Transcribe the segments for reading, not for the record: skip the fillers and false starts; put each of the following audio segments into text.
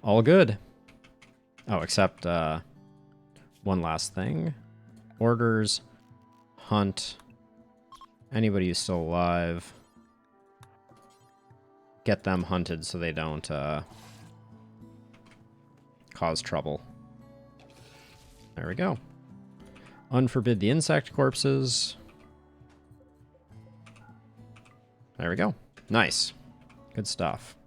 All good. Oh, except one last thing. Orders, hunt, anybody who's still alive. Get them hunted so they don't cause trouble. There we go. Unforbid the insect corpses. There we go. Nice. Good stuff.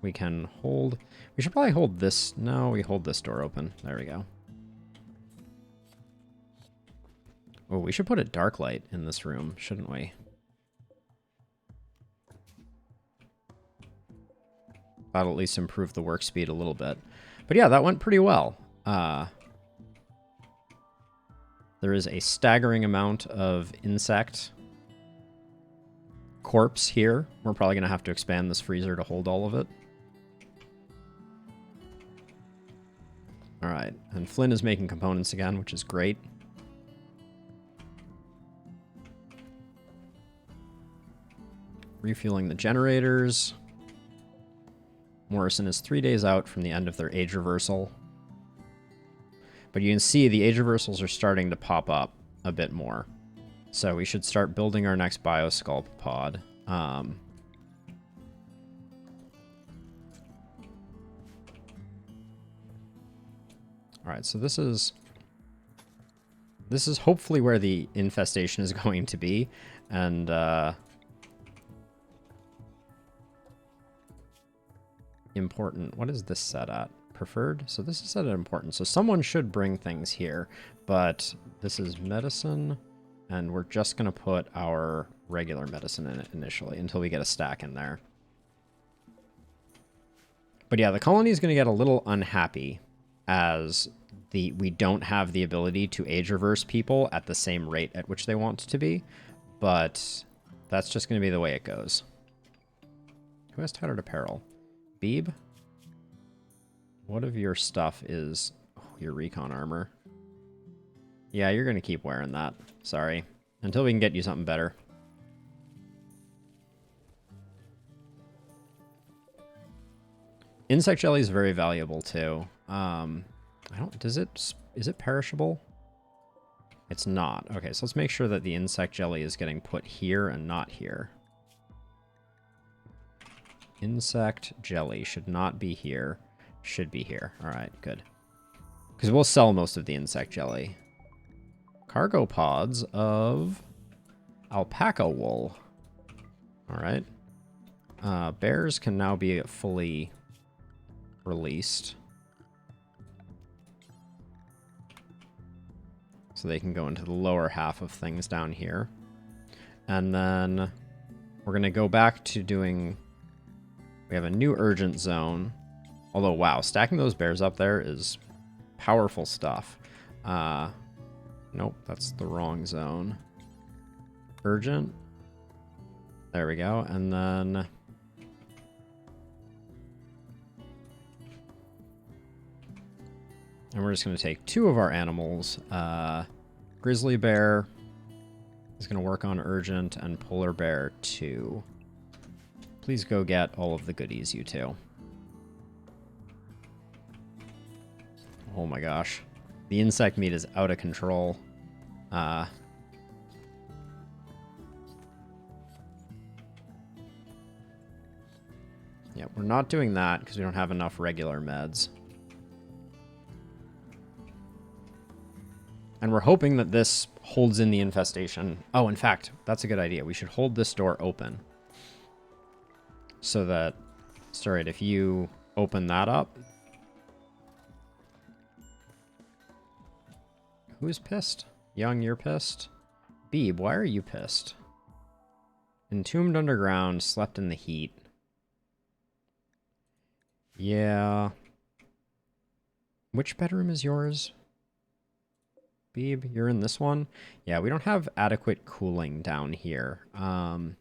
We can hold... We should probably hold this... No, we hold this door open. There we go. Oh, we should put a dark light in this room, shouldn't we? That'll at least improve the work speed a little bit. But yeah, that went pretty well. There is a staggering amount of insect corpse here. We're probably going to have to expand this freezer to hold all of it. Alright, and Flynn is making components again, which is great. Refueling the generators. Morrison is 3 days out from the end of their age reversal. But you can see the age reversals are starting to pop up a bit more. So we should start building our next biosculpt pod. Alright, so this is hopefully where the infestation is going to be. And important. What is this set at? Preferred? So this is set at important. So someone should bring things here, but this is medicine, and we're just going to put our regular medicine in it initially until we get a stack in there. But yeah, the colony is going to get a little unhappy as we don't have the ability to age reverse people at the same rate at which they want to be, but that's just going to be the way it goes. Who has tattered apparel? Beeb? What of your stuff is your recon armor? Yeah, you're going to keep wearing that. Sorry. Until we can get you something better. Insect jelly is very valuable too. Is it perishable? It's not. Okay, so let's make sure that the insect jelly is getting put here and not here. Insect jelly should not be here. Should be here. All right, good. Because we'll sell most of the insect jelly. Cargo pods of alpaca wool. All right. Bears can now be fully released. So they can go into the lower half of things down here. And then we're going to go back to doing... We have a new urgent zone. Although, wow, stacking those bears up there is powerful stuff. Nope, that's the wrong zone. Urgent. There we go. And then... And we're just going to take 2 of our animals. Grizzly bear is going to work on urgent, and polar bear 2. Please go get all of the goodies, you two. Oh my gosh. The insect meat is out of control. Yeah, we're not doing that because we don't have enough regular meds. And we're hoping that this holds in the infestation. Oh, in fact, that's a good idea. We should hold this door open. So that... Sorry, if you open that up... Who's pissed? Young, you're pissed? Beeb, why are you pissed? Entombed underground, slept in the heat. Yeah. Which bedroom is yours? Beeb, you're in this one? Yeah, we don't have adequate cooling down here. I'm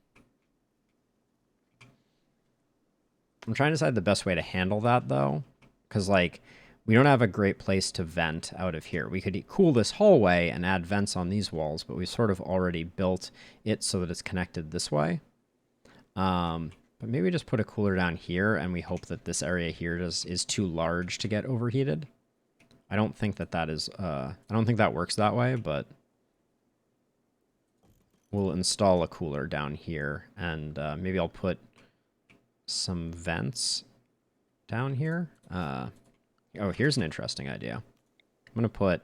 trying to decide the best way to handle that, though. Because, like, we don't have a great place to vent out of here. We could cool this hallway and add vents on these walls, but we've sort of already built it so that it's connected this way. But But maybe just put a cooler down here, and we hope that this area here is too large to get overheated. I don't think that is, I don't think that works that way, but we'll install a cooler down here, and maybe I'll put some vents down here. Oh, here's an interesting idea. I'm going to put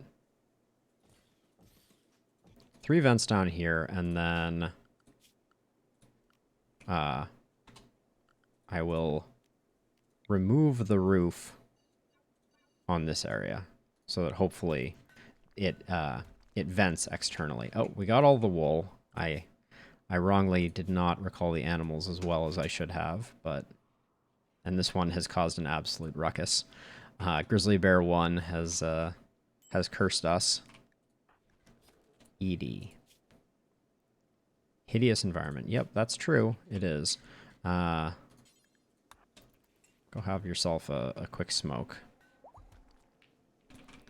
3 vents down here, and then I will remove the roof on this area so that hopefully it vents externally. Oh, we got all the wool. I wrongly did not recall the animals as well as I should have, and this one has caused an absolute ruckus. Grizzly Bear 1 has cursed us. Edie. Hideous environment. Yep, that's true. It is. Go have yourself a quick smoke.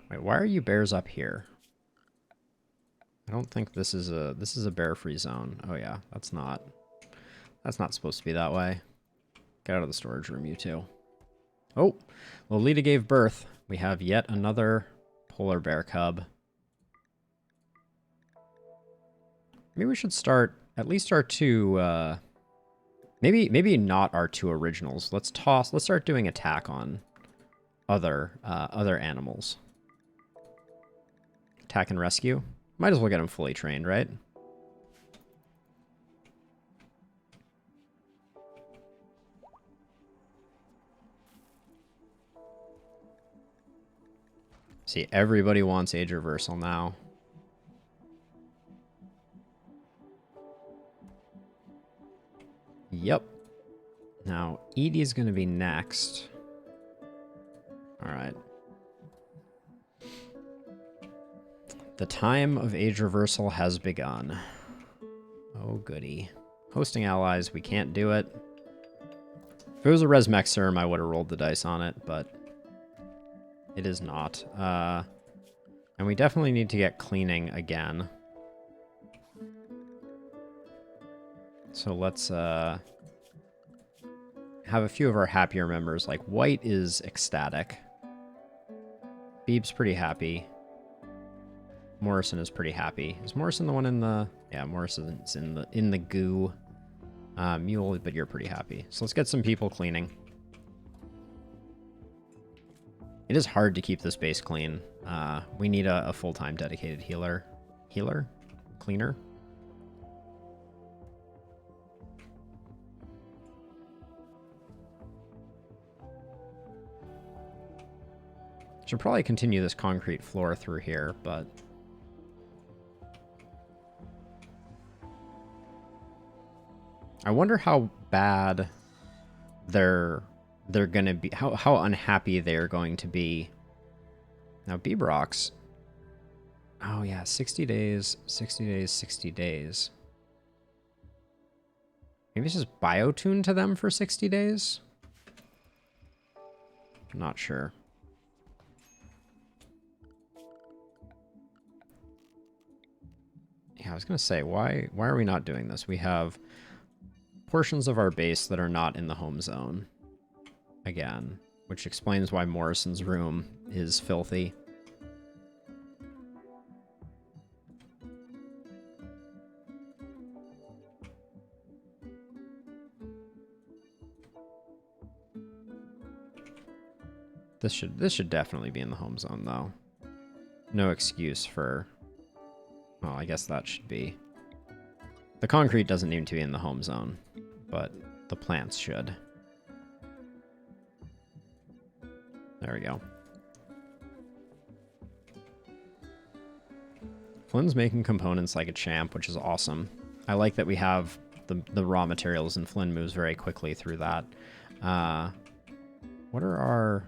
Wait, why are you bears up here? I don't think this is a bear-free zone. Oh yeah, that's not supposed to be that way. Get out of the storage room, you two. Oh, Lolita gave birth. We have yet another polar bear cub. Maybe we should start at least our 2. Maybe not our 2 originals. Let's start doing attack on other animals. Attack and rescue. Might as well get them fully trained, right? See, everybody wants age reversal now. Yep. Now, Edie's going to be next. All right. The time of age reversal has begun. Oh, goody. Hosting allies, we can't do it. If it was a Resmec Serum, I would have rolled the dice on it, but it is not. And we definitely need to get cleaning again. So let's have a few of our happier members. Like, White is ecstatic. Beeb's pretty happy. Morrison is pretty happy. Is Morrison the one in the... Yeah, Morrison's in the goo. Mule, but you're pretty happy. So let's get some people cleaning. It is hard to keep this base clean. We need a full-time dedicated healer. Healer? Cleaner? Should probably continue this concrete floor through here, but... I wonder how bad they're gonna be, how unhappy they're going to be. Now, Bebrox. Oh yeah, 60 days, 60 days, 60 days. Maybe it's just biotune to them for 60 days? I'm not sure. Yeah, I was gonna say, why are we not doing this? We have portions of our base that are not in the home zone. Again, which explains why Morrison's room is filthy. This should definitely be in the home zone, though. No excuse for... Well, I guess that should be... The concrete doesn't need to be in the home zone, but the plants should. There we go. Flynn's making components like a champ, which is awesome. I like that we have the raw materials, and Flynn moves very quickly through that. What are our...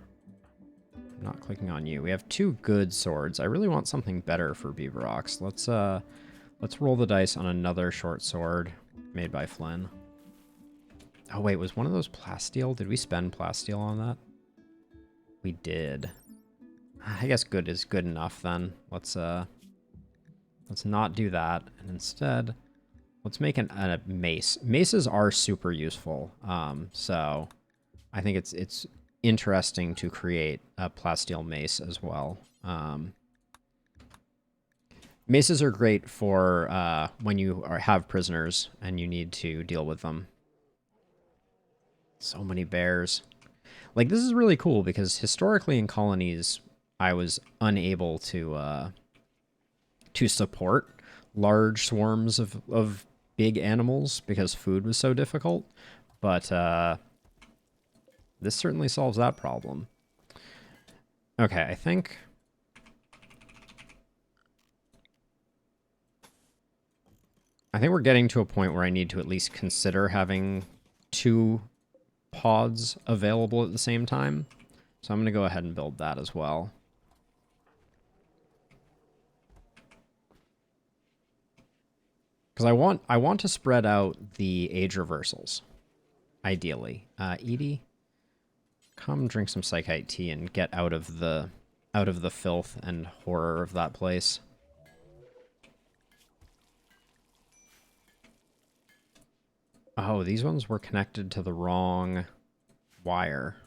I'm not clicking on you. We have 2 good swords. I really want something better for Bebrox. Let's roll the dice on another short sword made by Flynn. Oh wait, was one of those plasteel? Did we spend plasteel on that? We did. I guess good is good enough then. Let's not do that, and instead Let's make a mace. Maces are super useful. So I think it's interesting to create a plasteel mace as well. Maces are great for when you have prisoners and you need to deal with them. So many bears. Like, this is really cool because historically in colonies, I was unable to support large swarms of big animals because food was so difficult. But this certainly solves that problem. Okay, I think we're getting to a point where I need to at least consider having 2 pods available at the same time. So I'm going to go ahead and build that as well. Because I want to spread out the age reversals, ideally. Edie, come drink some psychite tea and get out of the filth and horror of that place. Oh, these ones were connected to the wrong wire.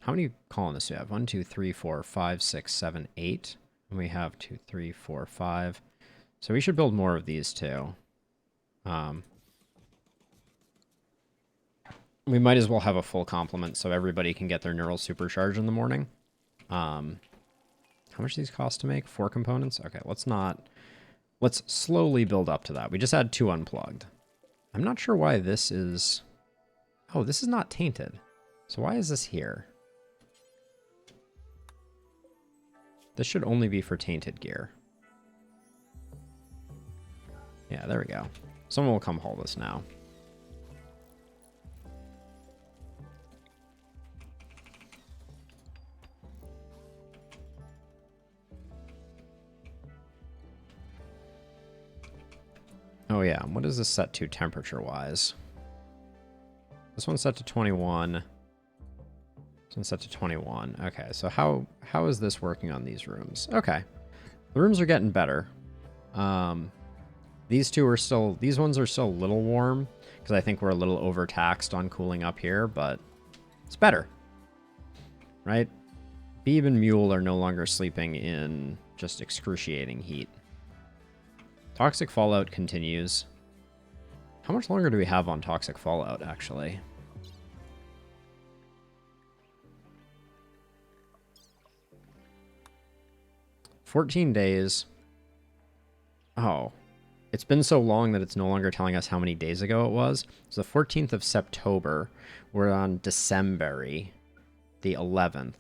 How many colonists do we have? 1, 2, 3, 4, 5, 6, 7, 8. And we have 2, 3, 4, 5. So we should build more of these too. We might as well have a full complement so everybody can get their neural supercharge in the morning. How much do these cost to make? 4 components? Okay, let's slowly build up to that. We just had 2 unplugged. I'm not sure why this is... Oh, this is not tainted. So why is this here? This should only be for tainted gear. Yeah, there we go. Someone will come haul this now. Oh yeah, what is this set to temperature-wise? This one's set to 21. This one's set to 21. Okay, so how is this working on these rooms? Okay. The rooms are getting better. These ones are still a little warm, because I think we're a little overtaxed on cooling up here, but it's better. Right? Beeb and Mule are no longer sleeping in just excruciating heat. Toxic Fallout continues. How much longer do we have on Toxic Fallout, actually? "14 days. Oh. It's been so long that it's no longer telling us how many days ago it was. It's the 14th of September. We're on December the 11th.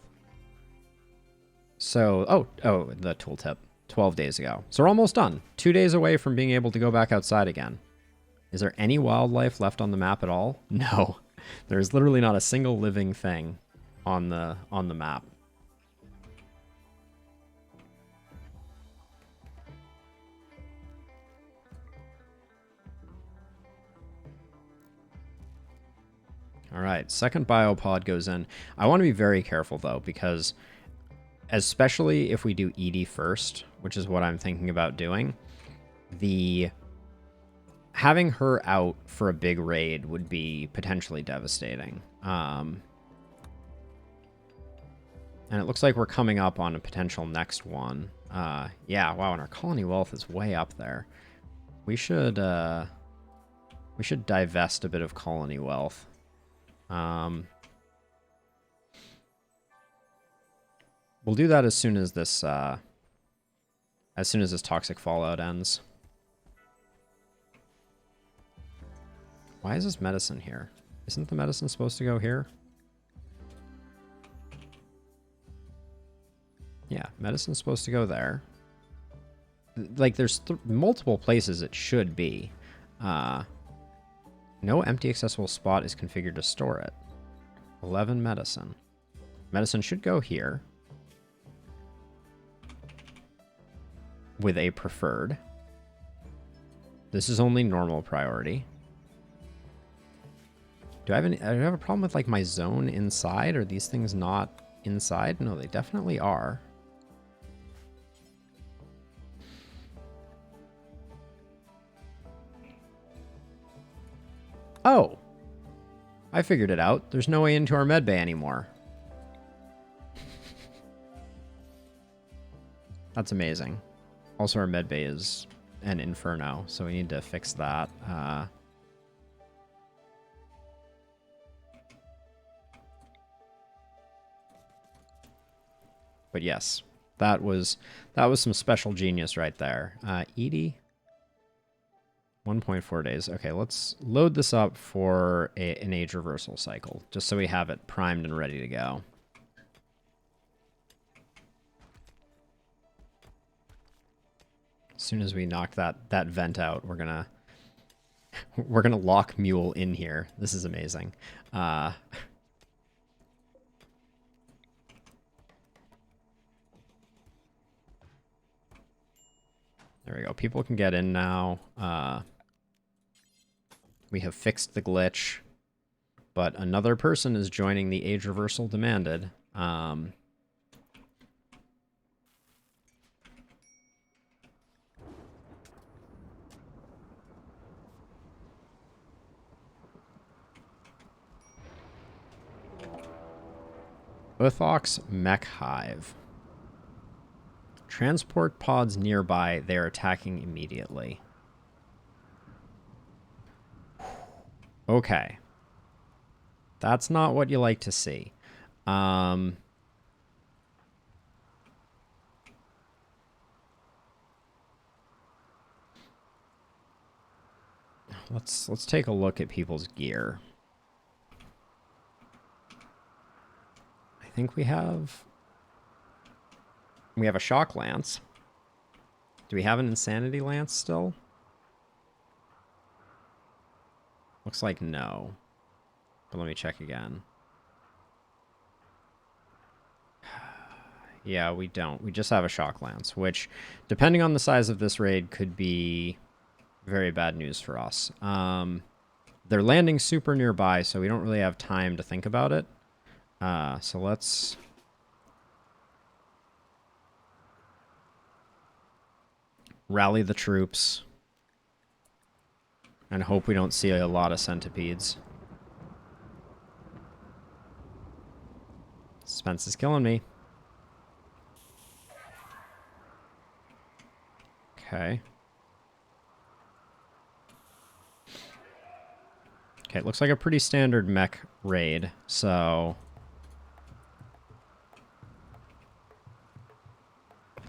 So, oh, the tooltip. 12 days ago. So we're almost done. 2 days away from being able to go back outside again. Is there any wildlife left on the map at all? No. There's literally not a single living thing on the map. All right, second biopod goes in. I want to be very careful, though, because especially if we do Edie first, which is what I'm thinking about doing, having her out for a big raid would be potentially devastating. And it looks like we're coming up on a potential next one. Yeah, wow, and our colony wealth is way up there. We should divest a bit of colony wealth. We'll do that as soon as this Toxic Fallout ends. Why is this medicine here? Isn't the medicine supposed to go here? Yeah, medicine's supposed to go there. Like, there's multiple places it should be. No empty accessible spot is configured to store it. 11 medicine. Medicine should go here. With a preferred. This is only normal priority. Do I have a problem with, like, my zone inside? Are these things not inside? No, they definitely are. Oh, I figured it out. There's no way into our med bay anymore. That's amazing. Also, our med bay is an inferno, so we need to fix that. But yes, that was some special genius right there. Edie, 1.4 days. Okay, let's load this up for an age reversal cycle, just so we have it primed and ready to go. As soon as we knock that vent out, we're gonna lock Mule in here. This is amazing. There we go. People can get in now. We have fixed the glitch, but another person is joining the age reversal demanded. Uthox Mech Hive. Transport pods nearby, they're attacking immediately. Okay. That's not what you like to see. Let's take a look at people's gear. I think we have a shock lance. Do we have an insanity lance still? Looks like no. But let me check again. Yeah, we don't. We just have a shock lance, which, depending on the size of this raid, could be very bad news for us. They're landing super nearby, so we don't really have time to think about it. So let's... rally the troops. And hope we don't see a lot of centipedes. Suspense is killing me. Okay. Okay, it looks like a pretty standard mech raid, so...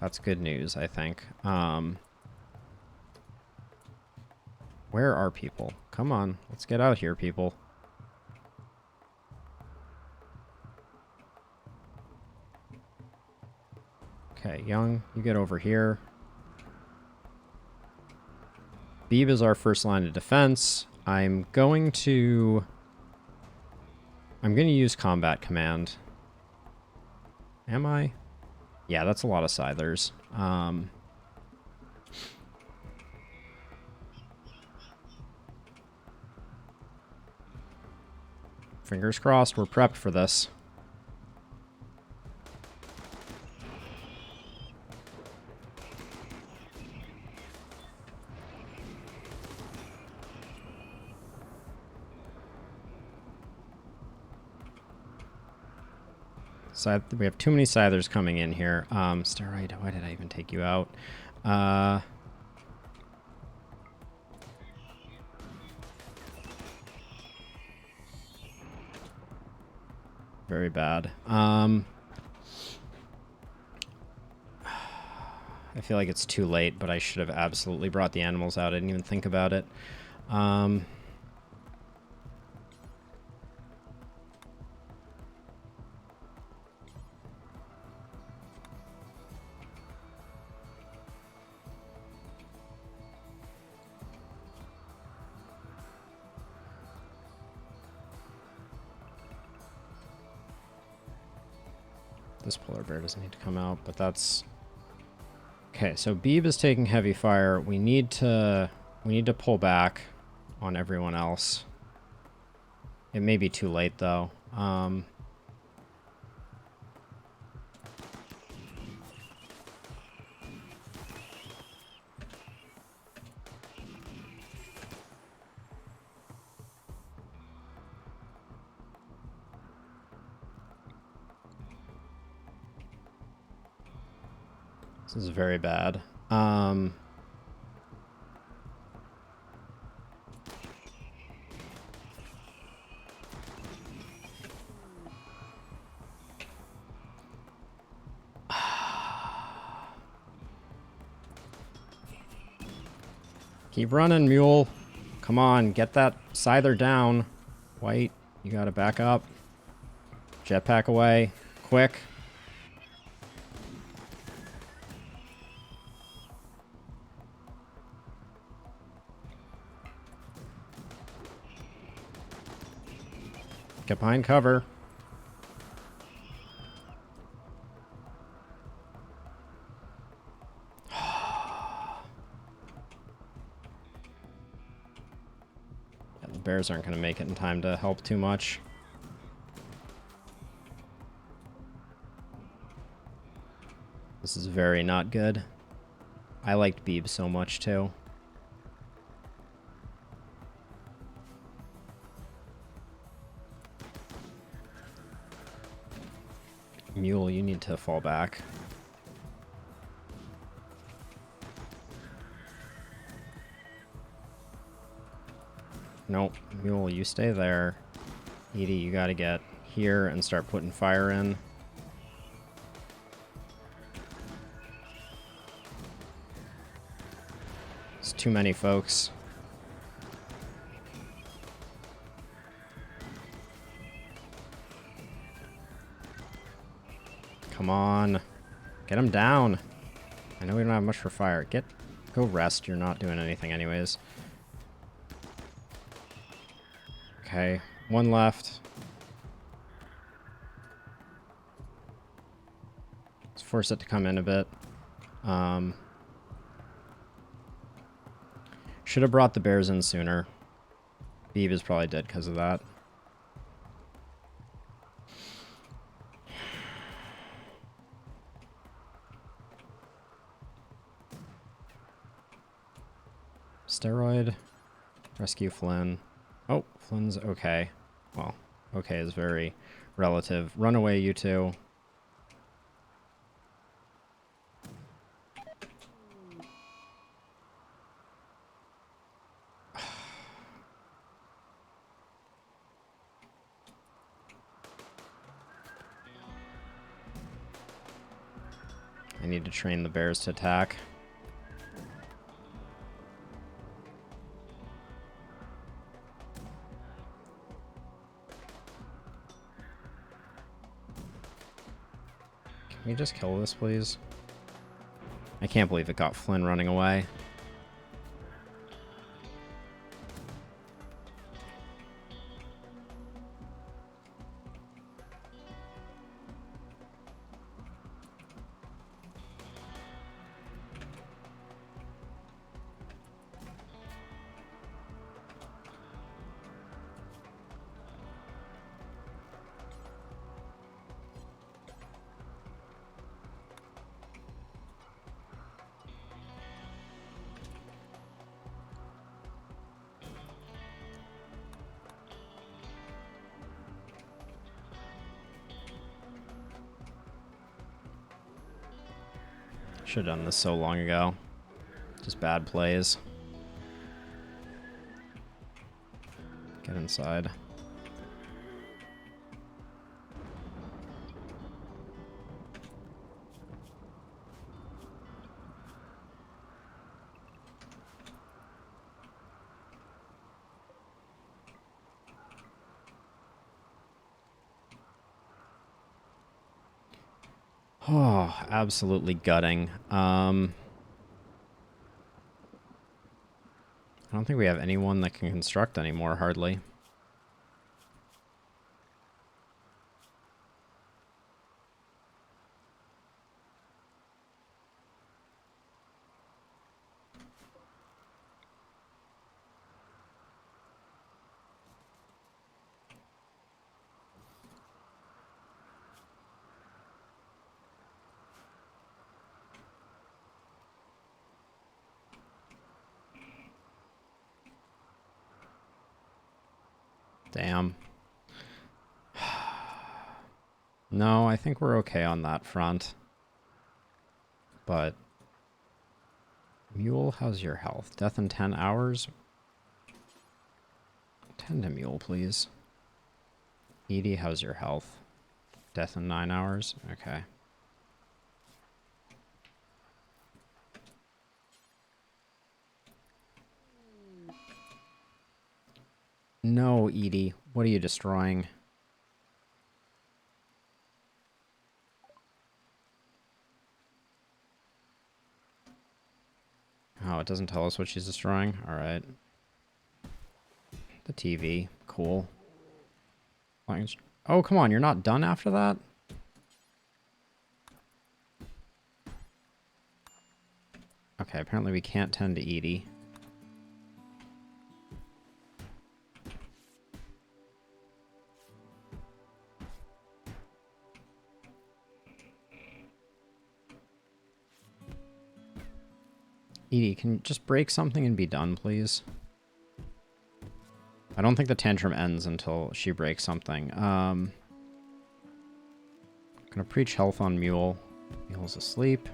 that's good news, I think. Where are people? Come on, let's get out here, people. Okay, Young, you get over here. Beeb is our first line of defense. I'm going to use combat command. Am I? Yeah, that's a lot of Scythers. Fingers crossed, we're prepped for this. We have too many Scythers coming in here. Steroid, why did I even take you out? Very bad. I feel like it's too late, but I should have absolutely brought the animals out. I didn't even think about it. This polar bear doesn't need to come out, but that's... okay, so Beeb is taking heavy fire. We need to pull back on everyone else. It may be too late, though. This is very bad. Keep running, mule. Come on, get that scyther down. White, you gotta back up. Jetpack away. Quick. Get behind cover. Yeah, the bears aren't going to make it in time to help too much. This is very not good. I liked Beeb so much too. Mule, you need to fall back. Nope. Mule, you stay there. Edie, you gotta get here and start putting fire in. It's too many folks. Come on. Get him down. I know we don't have much for fire. Go rest. You're not doing anything anyways. Okay. One left. Let's force it to come in a bit. Should have brought the bears in sooner. Beeb is probably dead because of that. Steroid. Rescue Flynn. Oh, Flynn's okay. Well, okay is very relative. Run away, you two. I need to train the bears to attack. Can we just kill this, please? I can't believe it got Flynn running away. Should have done this so long ago. Just bad plays. Get inside. Oh, absolutely gutting. I don't think we have anyone that can construct anymore, hardly. Damn. No, I think we're okay on that front. But Mule, how's your health? Death in 10 hours? Tend to Mule, please. Edie, how's your health? Death in 9 hours? Okay. No, Edie. What are you destroying? Oh, it doesn't tell us what she's destroying? Alright. The TV. Cool. Oh, come on. You're not done after that? Okay, apparently we can't tend to Edie. Edie, can you just break something and be done, please? I don't think the tantrum ends until she breaks something. Gonna preach health on Mule. Mule's asleep.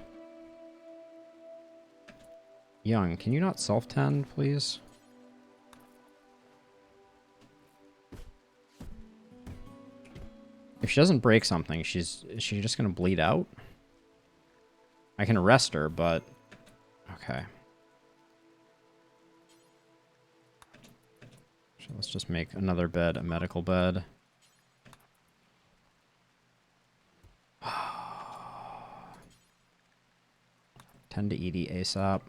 Young, can you not self-tend, please? If she doesn't break something, is she just gonna bleed out? I can arrest her, but... Okay. So let's just make another bed a medical bed. Tend to Edie ASAP.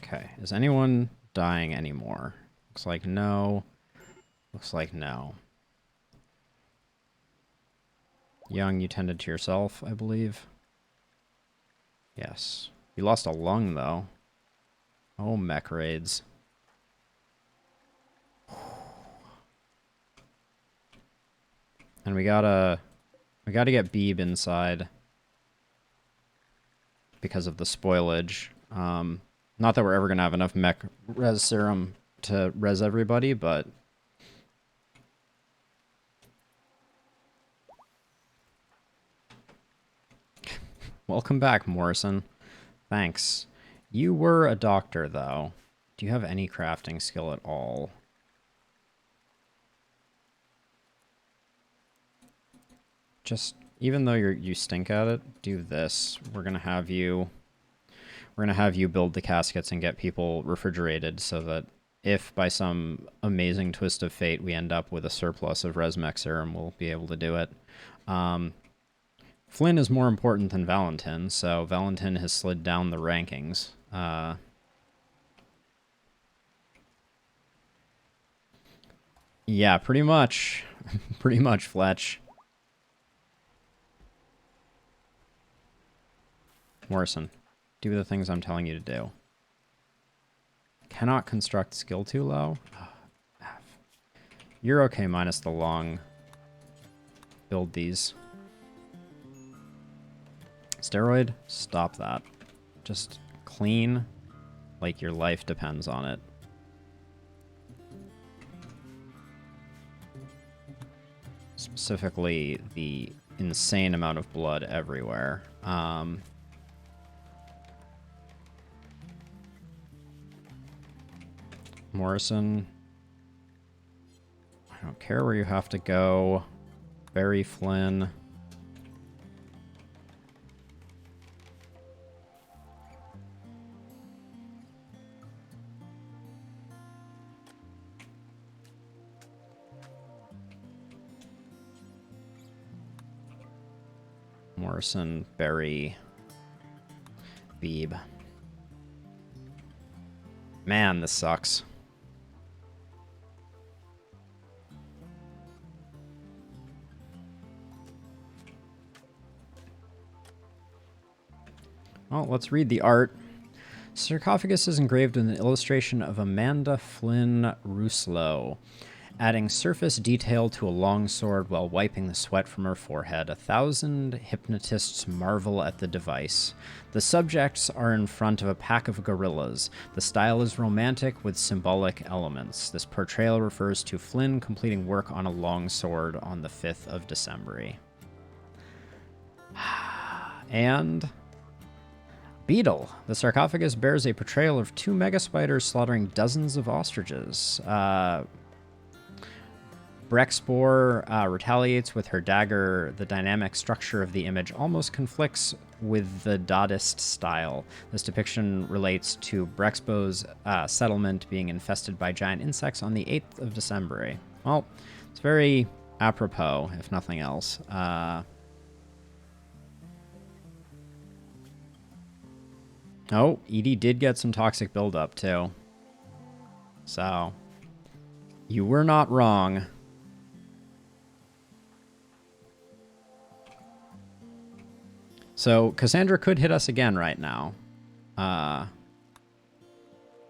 Okay, is anyone dying anymore? Looks like no. Looks like no. Young, you tended to yourself, I believe. Yes. You lost a lung, though. Oh, mech raids. And we gotta get Beeb inside because of the spoilage. Not that we're ever gonna have enough mech res serum to res everybody, but welcome back, Morrison. Thanks. You were a doctor, though. Do you have any crafting skill at all? Just, even though you stink at it, do this. We're gonna have you build the caskets and get people refrigerated so that if by some amazing twist of fate we end up with a surplus of resmec serum, we'll be able to do it. Flynn is more important than Valentin, so Valentin has slid down the rankings. Yeah, pretty much. Pretty much, Fletch. Morrison, do the things I'm telling you to do. Cannot construct skill too low? You're okay minus the long. Build these. Steroid? Stop that. Just clean like your life depends on it. Specifically, the insane amount of blood everywhere. Morrison. I don't care where you have to go. Barry Flynn. Morrison, Barry, Beeb. Man, this sucks. Well, let's read the art. Sarcophagus is engraved with an illustration of Amanda Flynn Rousselot, adding surface detail to a long sword while wiping the sweat from her forehead. 1,000 hypnotists marvel at the device. The subjects are in front of a pack of gorillas. The style is romantic with symbolic elements. This portrayal refers to Flynn completing work on a long sword on the 5th of December. And beetle. The sarcophagus bears a portrayal of 2 mega spiders slaughtering dozens of ostriches. Brexpore retaliates with her dagger. The dynamic structure of the image almost conflicts with the Dadaist style. This depiction relates to Brexpo's settlement being infested by giant insects on the 8th of December. Well, it's very apropos, if nothing else. Oh, Edie did get some toxic buildup, too. So, you were not wrong. So, Cassandra could hit us again right now.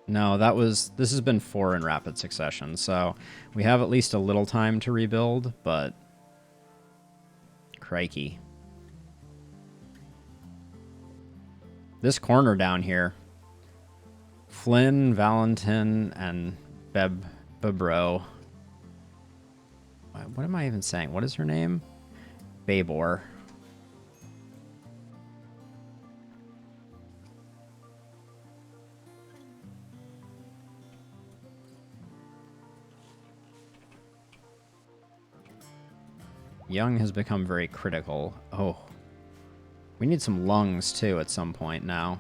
No, this has been 4 in rapid succession, so we have at least a little time to rebuild, but crikey. This corner down here, Flynn, Valentin, and Bebro. What am I even saying? What is her name? Babor. Young has become very critical. Oh. We need some lungs, too, at some point now.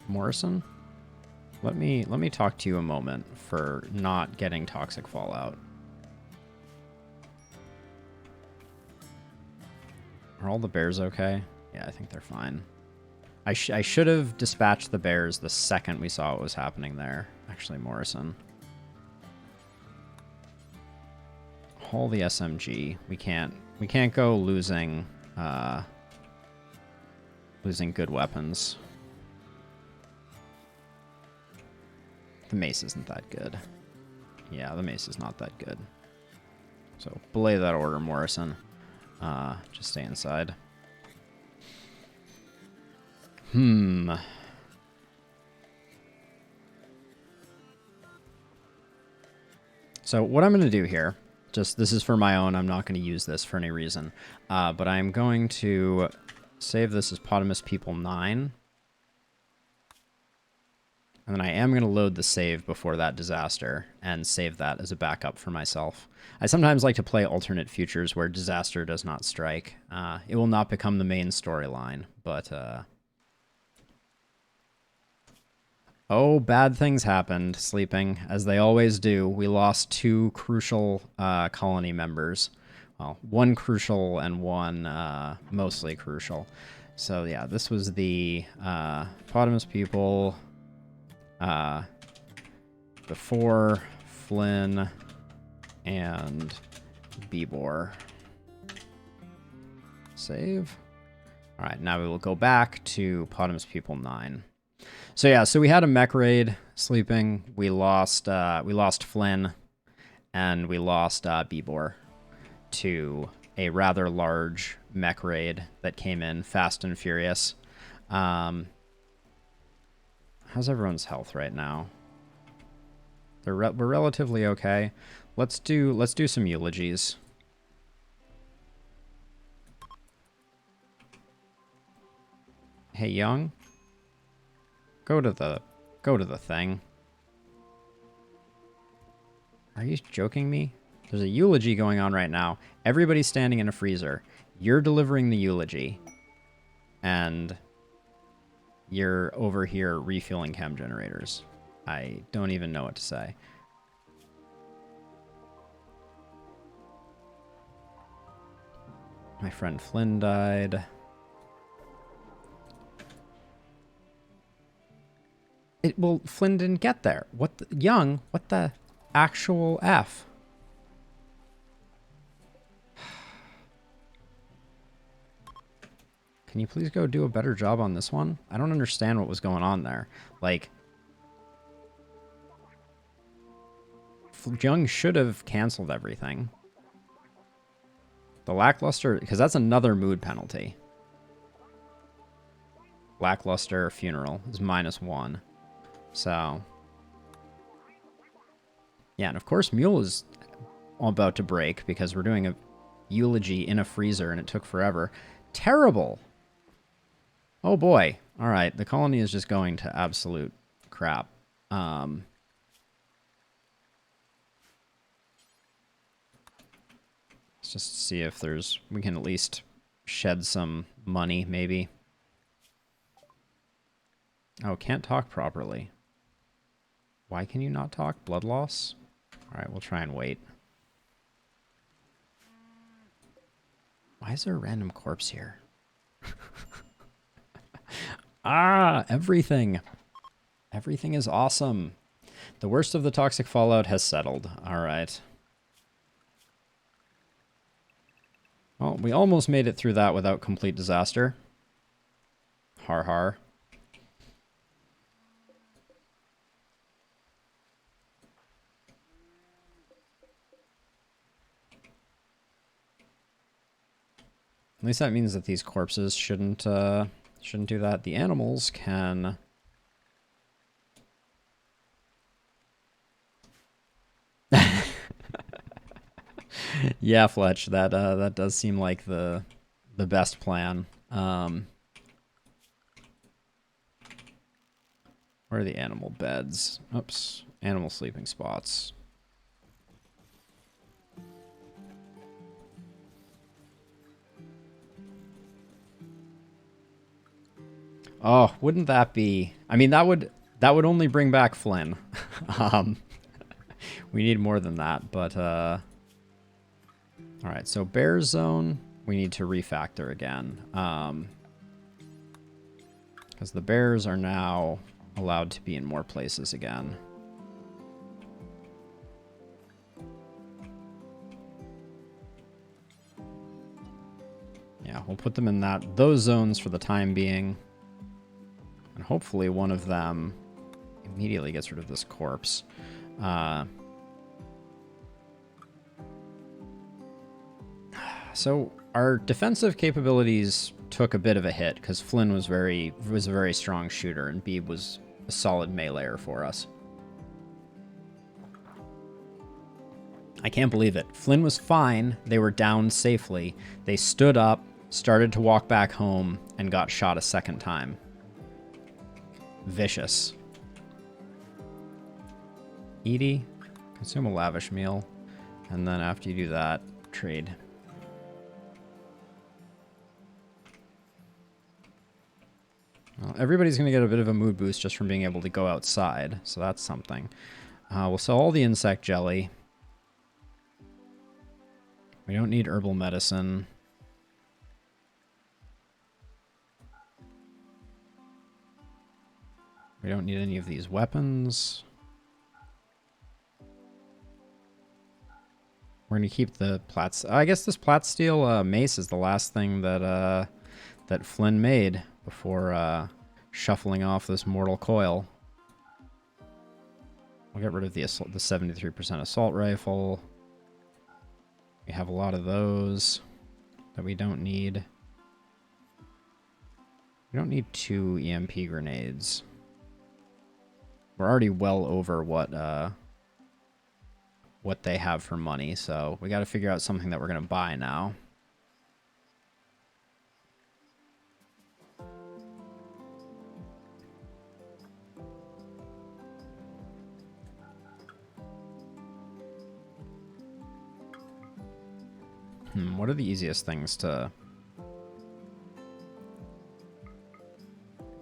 Morrison? Let me talk to you a moment for not getting toxic fallout. Are all the bears okay? Yeah, I think they're fine. I should have dispatched the bears the second we saw what was happening there. Actually, Morrison. Haul the SMG. We can't go losing good weapons. The mace isn't that good. Yeah, the mace is not that good. So belay that order, Morrison. Just stay inside. So what I'm going to do here, this is for my own, I'm not going to use this for any reason, but I'm going to save this as Popp'n People 9. And then I am going to load the save before that disaster and save that as a backup for myself. I sometimes like to play alternate futures where disaster does not strike. It will not become the main storyline, but... Oh, bad things happened, sleeping, as they always do. We lost 2 crucial colony members. Well, 1 crucial and 1 mostly crucial. So yeah, this was the Popp'n People... before Flynn and Bebor. Save. All right, now we will go back to Popp'n People 9. So yeah, so we had a mech raid sleeping. We lost Flynn, and we lost Bebor to a rather large mech raid that came in fast and furious. How's everyone's health right now? We're relatively okay. Let's do some eulogies. Hey, Young. Go to the thing. Are you joking me? There's a eulogy going on right now. Everybody's standing in a freezer. You're delivering the eulogy. And you're over here refueling chem generators. I don't even know what to say. My friend Flynn died. Well, Flynn didn't get there. What the, Young, what the actual F? Can you please go do a better job on this one? I don't understand what was going on there. Like, Young should have canceled everything. The lackluster, because that's another mood penalty. lackluster, funeral is -1. So, yeah, and of course Mule is about to break because we're doing a eulogy in a freezer and it took forever. Terrible! Oh boy. Alright, the colony is just going to absolute crap. Let's just see if we can at least shed some money, maybe. Oh, can't talk properly. Why can you not talk? Blood loss? Alright, we'll try and wait. Why is there a random corpse here? Ah, everything. Everything is awesome. The worst of the toxic fallout has settled. Alright. Well, we almost made it through that without complete disaster. Har har. At least that means that these corpses shouldn't do that. The animals can... Yeah, Fletch, that does seem like the best plan. Where are the animal beds? Oops, animal sleeping spots. Oh, wouldn't that be... I mean, that would only bring back Flynn. We need more than that, but... Alright, so Bear Zone, we need to refactor again. Because the bears are now allowed to be in more places again. Yeah, we'll put them in those zones for the time being. And hopefully one of them immediately gets rid of this corpse. So our defensive capabilities took a bit of a hit because Flynn was a very strong shooter and Beeb was a solid meleeer for us. I can't believe it. Flynn was fine. They were down safely. They stood up, started to walk back home, and got shot a second time. Vicious. Edie, consume a lavish meal, and then after you do that, trade. Well, everybody's going to get a bit of a mood boost just from being able to go outside, so that's something. We'll sell all the insect jelly. We don't need herbal medicine. We don't need any of these weapons. We're going to keep the Platts... I guess this Platsteel mace is the last thing that that Flynn made before shuffling off this mortal coil. We'll get rid of the 73% assault rifle. We have a lot of those that we don't need. We don't need 2 EMP grenades. We're already well over what they have for money, so we got to figure out something that we're going to buy now. What are the easiest things to...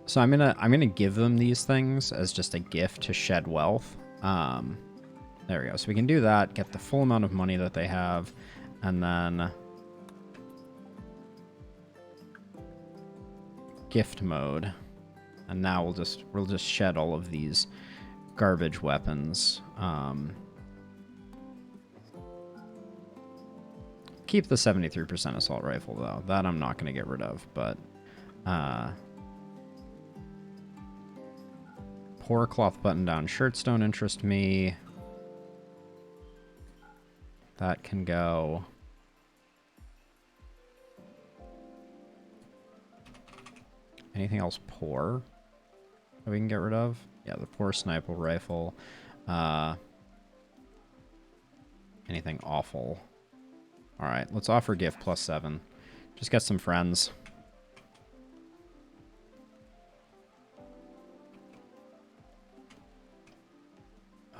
So I'm gonna give them these things as just a gift to shed wealth. There we go. So we can do that, get the full amount of money that they have, and then gift mode. And now we'll just shed all of these garbage weapons. Keep the 73% assault rifle, though. That I'm not going to get rid of, but... Poor cloth button-down shirts don't interest me. That can go. Anything else poor that we can get rid of? Yeah, the poor sniper rifle. Anything awful? All right, let's offer gift +7. Just get some friends.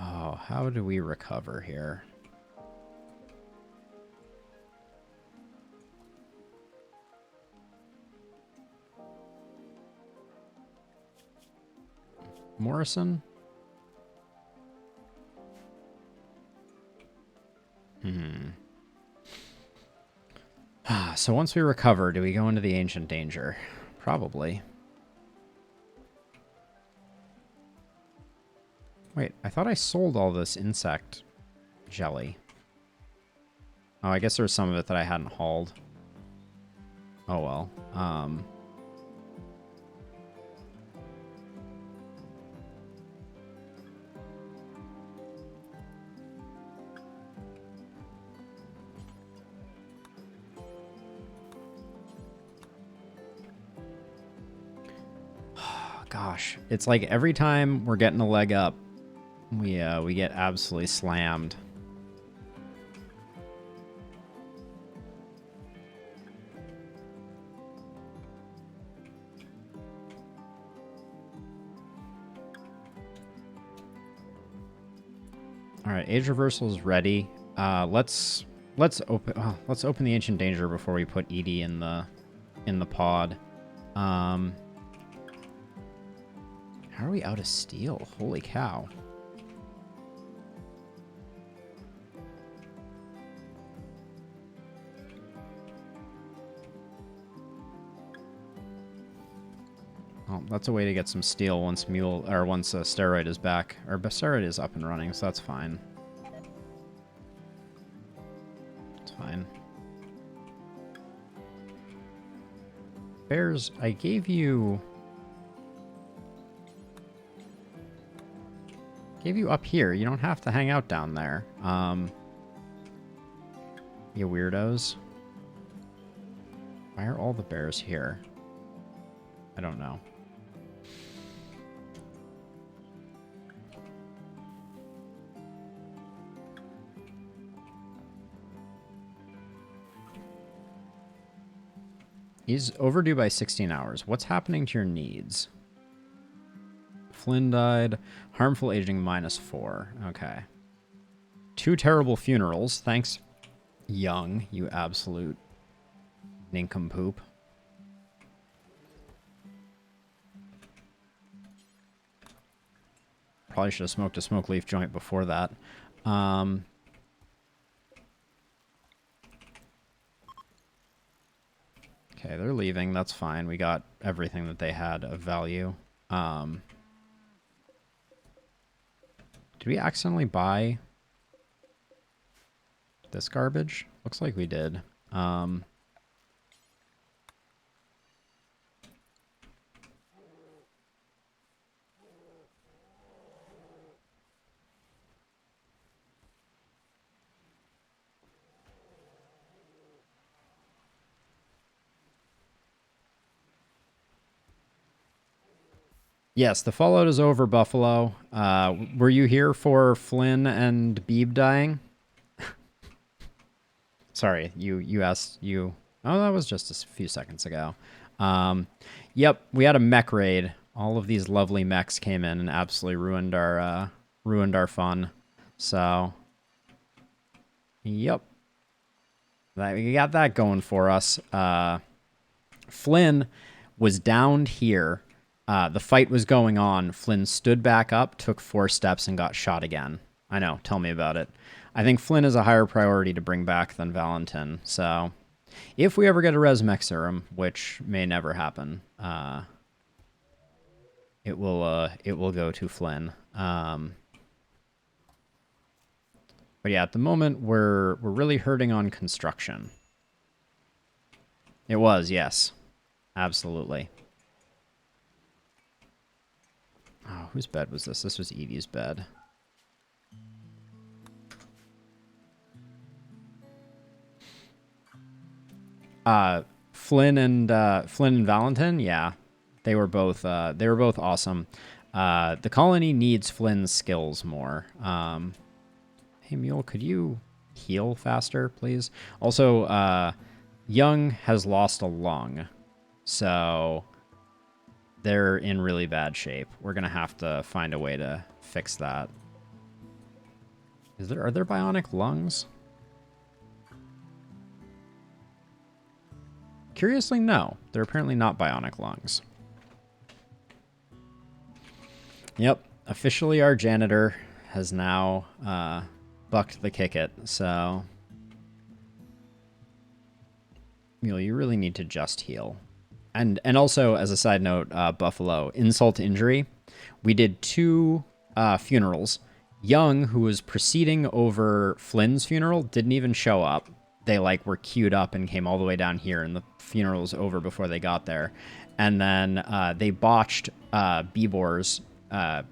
Oh, how do we recover here? Morrison? So once we recover, do we go into the ancient danger? Probably. Wait, I thought I sold all this insect jelly. Oh, I guess there's some of it that I hadn't hauled. Oh well. Gosh, it's like every time we're getting a leg up, we get absolutely slammed. All right, age reversal is ready. Let's open the ancient danger before we put Edie in the pod. How are we out of steel? Holy cow. Oh, that's a way to get some steel once steroid is back. Or steroid is up and running, so that's fine. It's fine. Bears, I gave you up here. You don't have to hang out down there. You weirdos. Why are all the bears here? I don't know. He's overdue by 16 hours. What's happening to your needs? Flynn died. Harmful aging -4. Okay. 2 terrible funerals. Thanks, Young, you absolute nincompoop. Probably should have smoked a smoke leaf joint before that. Okay, they're leaving. That's fine. We got everything that they had of value. Did we accidentally buy this garbage? Looks like we did. Yes, the fallout is over, Buffalo. Were you here for Flynn and Beeb dying? Sorry, you asked you. Oh, that was just a few seconds ago. Yep, we had a mech raid. All of these lovely mechs came in and absolutely ruined our fun. So, yep, we got that going for us. Flynn was downed here. The fight was going on. Flynn stood back up, took 4 steps, and got shot again. I know. Tell me about it. I think Flynn is a higher priority to bring back than Valentin. So, if we ever get a Resmec serum, which may never happen, it will go to Flynn. But yeah, at the moment we're really hurting on construction. It was, yes, absolutely. Oh, whose bed was this? This was Edie's bed. Flynn and Valentin, yeah. They were both awesome. The colony needs Flynn's skills more. Hey, Mule, could you heal faster, please? Also, Young has lost a lung, so they're in really bad shape. We're gonna have to find a way to fix that. Are there bionic lungs? Curiously, no. They're apparently not bionic lungs. Yep. Officially, our janitor has now bucked the kick it, so... Mule, you really need to just heal. And also, as a side note, Buffalo, insult to injury. We did 2 funerals. Young, who was proceeding over Flynn's funeral, didn't even show up. They like were queued up and came all the way down here, and the funeral was over before they got there. And then they botched Bibor's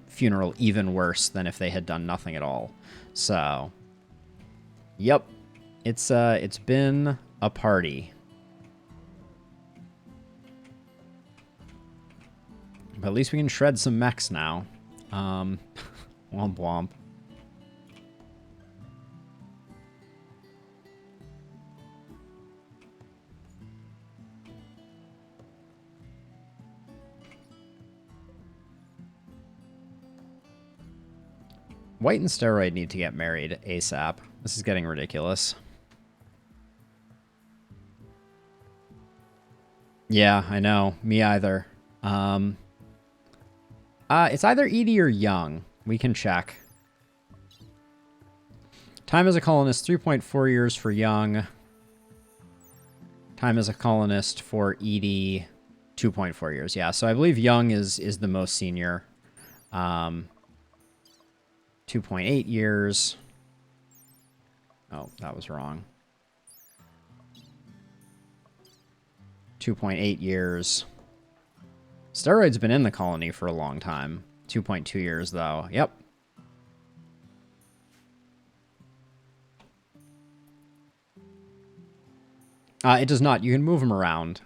funeral even worse than if they had done nothing at all. So, yep, it's been a party. But at least we can shred some mechs now. Womp womp. White and Steroid need to get married ASAP. This is getting ridiculous. Yeah, I know. Me either. It's either Edie or Young. We can check. Time as a colonist, 3.4 years for Young. Time as a colonist for Edie, 2.4 years. Yeah, so I believe Young is the most senior. 2.8 years. Oh, that was wrong. 2.8 years. Steroid's been in the colony for a long time. 2.2 years, though. Yep. It does not. You can move them around.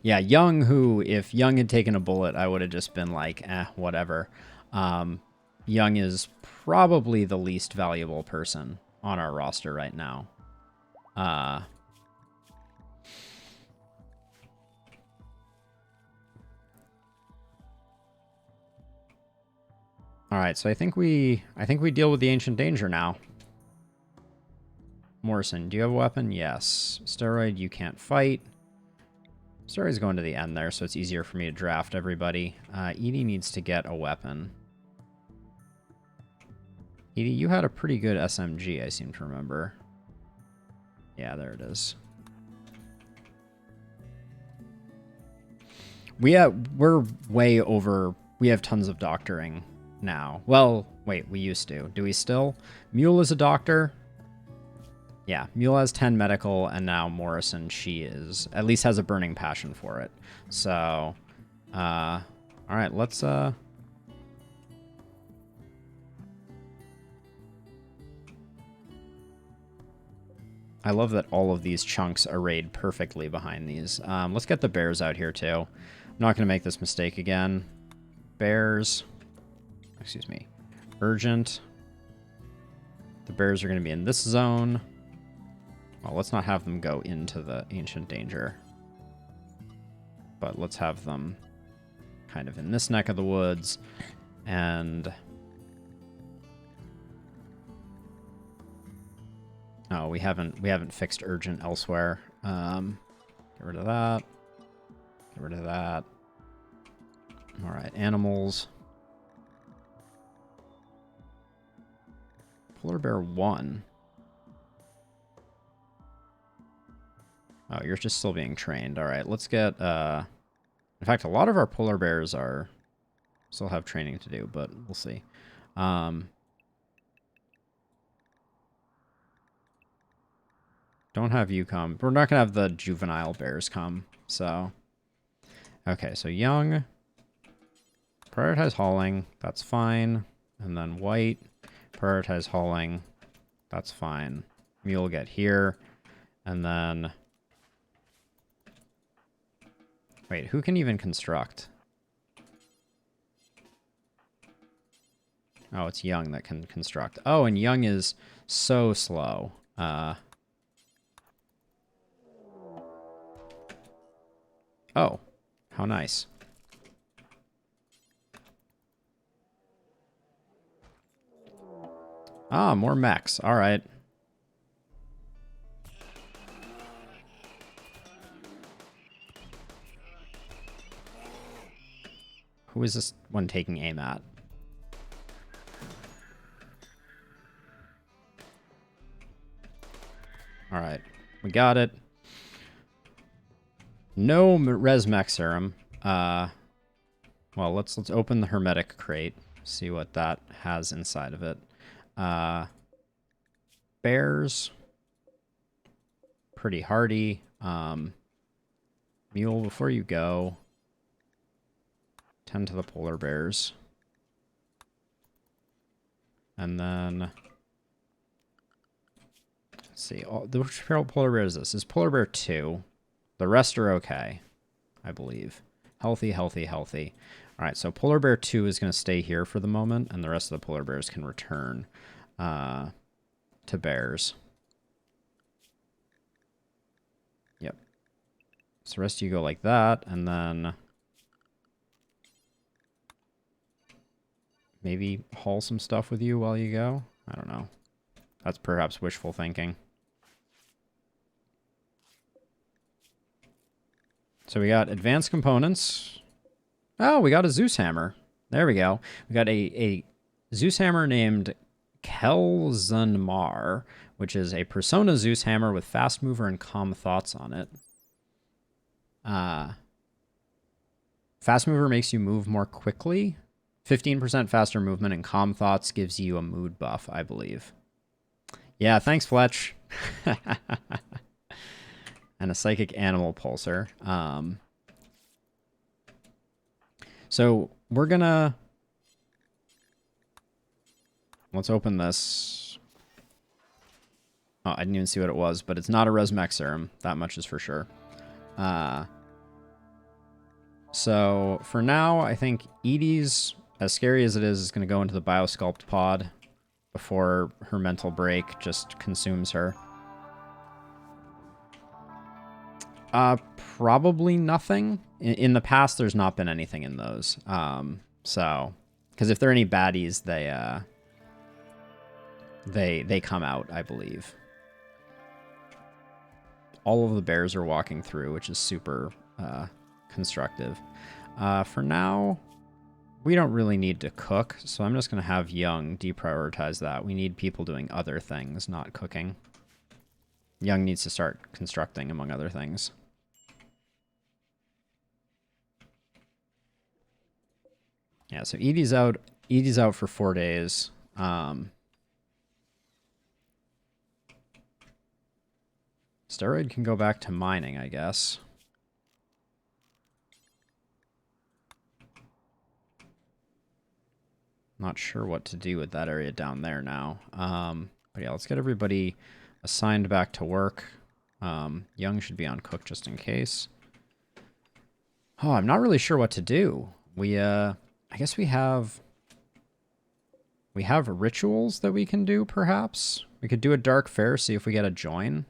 Yeah, Young, who, if Young had taken a bullet, I would have just been like, whatever. Young is probably the least valuable person on our roster right now. All right, so I think we deal with the Ancient Danger now. Morrison, do you have a weapon? Yes. Steroid, you can't fight. Steroid's going to the end there, so it's easier for me to draft everybody. Edie needs to get a weapon. Edie, you had a pretty good SMG, I seem to remember. Yeah, there it is. We're way over. We have tons of doctoring now. Well, wait, we used to. Do we still? Mule is a doctor. Yeah, Mule has 10 medical, and now Morrison, she is, at least has a burning passion for it. So, all right, let's, I love that all of these chunks arrayed perfectly behind these. Let's get the bears out here, too. I'm not going to make this mistake again. Bears, excuse me, urgent. The bears are going to be in this zone. Well, let's not have them go into the Ancient Danger. But let's have them kind of in this neck of the woods. And... oh, we haven't fixed urgent elsewhere. Get rid of that. Get rid of that. All right, animals. Polar Bear 1. Oh, you're just still being trained. All right, let's get... in fact, a lot of our polar bears still have training to do, but we'll see. Don't have you come. We're not going to have the juvenile bears come, so... okay, so young. Prioritize hauling. That's fine. And then white. Prioritize hauling. That's fine. Mule get here. And then... Wait, who can even construct? Oh, it's Young that can construct. Oh, and Young is so slow. Oh, how nice. Ah, more mechs. All right. Who is this one taking aim at? All right. We got it. No res mech serum. Well, let's open the hermetic crate. See what that has inside of it. Bears. Pretty hardy. Mule, before you go, tend to the polar bears. And then, let's see. Which polar bear is this? This is polar bear 2. The rest are okay, I believe. Healthy, healthy, healthy. All right, so polar bear 2 is going to stay here for the moment, and the rest of the polar bears can return to bears. Yep. So the rest of you go like that, and then maybe haul some stuff with you while you go. I don't know. That's perhaps wishful thinking. So we got advanced components. Oh, we got a Zeus hammer. There we go. We got a Zeus hammer named Kelzunmar, which is a Persona Zeus hammer with fast mover and calm thoughts on it. Fast mover makes you move more quickly. 15% faster movement, and calm thoughts gives you a mood buff, I believe. Yeah, thanks, Fletch. And a psychic animal pulsar. So we're gonna... Let's open this. Oh, I didn't even see what it was, but it's not a res mech serum. That much is for sure. So for now, I think Edie's, as scary as it is going to go into the Biosculpt pod before her mental break just consumes her. Probably nothing. In the past, there's not been anything in those. So, because if there are any baddies, they come out, I believe. All of the bears are walking through, which is super constructive. For now, we don't really need to cook, so I'm just going to have Young deprioritize that. We need people doing other things, not cooking. Young needs to start constructing, among other things. Yeah, so Edie's out. Edie's out for 4 days. Steroid can go back to mining, I guess. Not sure what to do with that area down there now. But yeah, let's get everybody assigned back to work. Young should be on cook just in case. Oh, I'm not really sure what to do. I guess we have rituals that we can do, perhaps. We could do a dark fair, see if we get a join.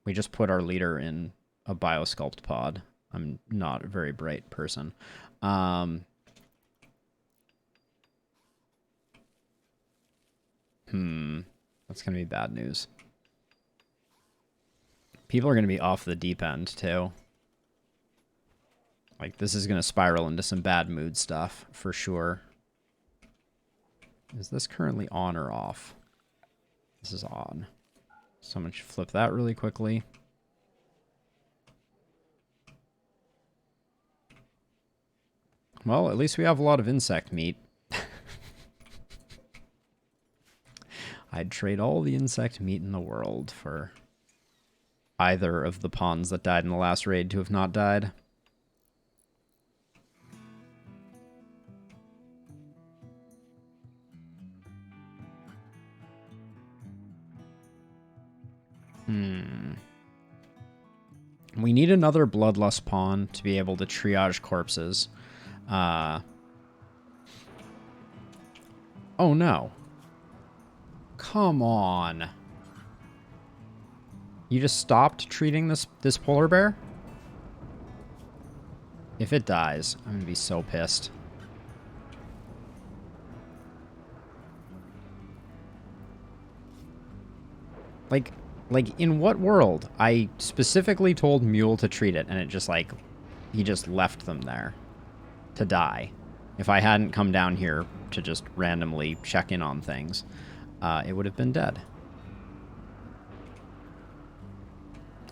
We just put our leader in a biosculpt pod. I'm not a very bright person. That's going to be bad news. People are going to be off the deep end, too. Like, this is going to spiral into some bad mood stuff, for sure. Is this currently on or off? This is on. Someone should flip that really quickly. Well, at least we have a lot of insect meat. I'd trade all the insect meat in the world for either of the pawns that died in the last raid to have not died. We need another bloodlust pawn to be able to triage corpses. Oh no. Come on. You just stopped treating this polar bear? If it dies, I'm gonna be so pissed. Like, in what world? I specifically told Mule to treat it, and it just, like, he just left them there to die. If I hadn't come down here to just randomly check in on things, it would have been dead.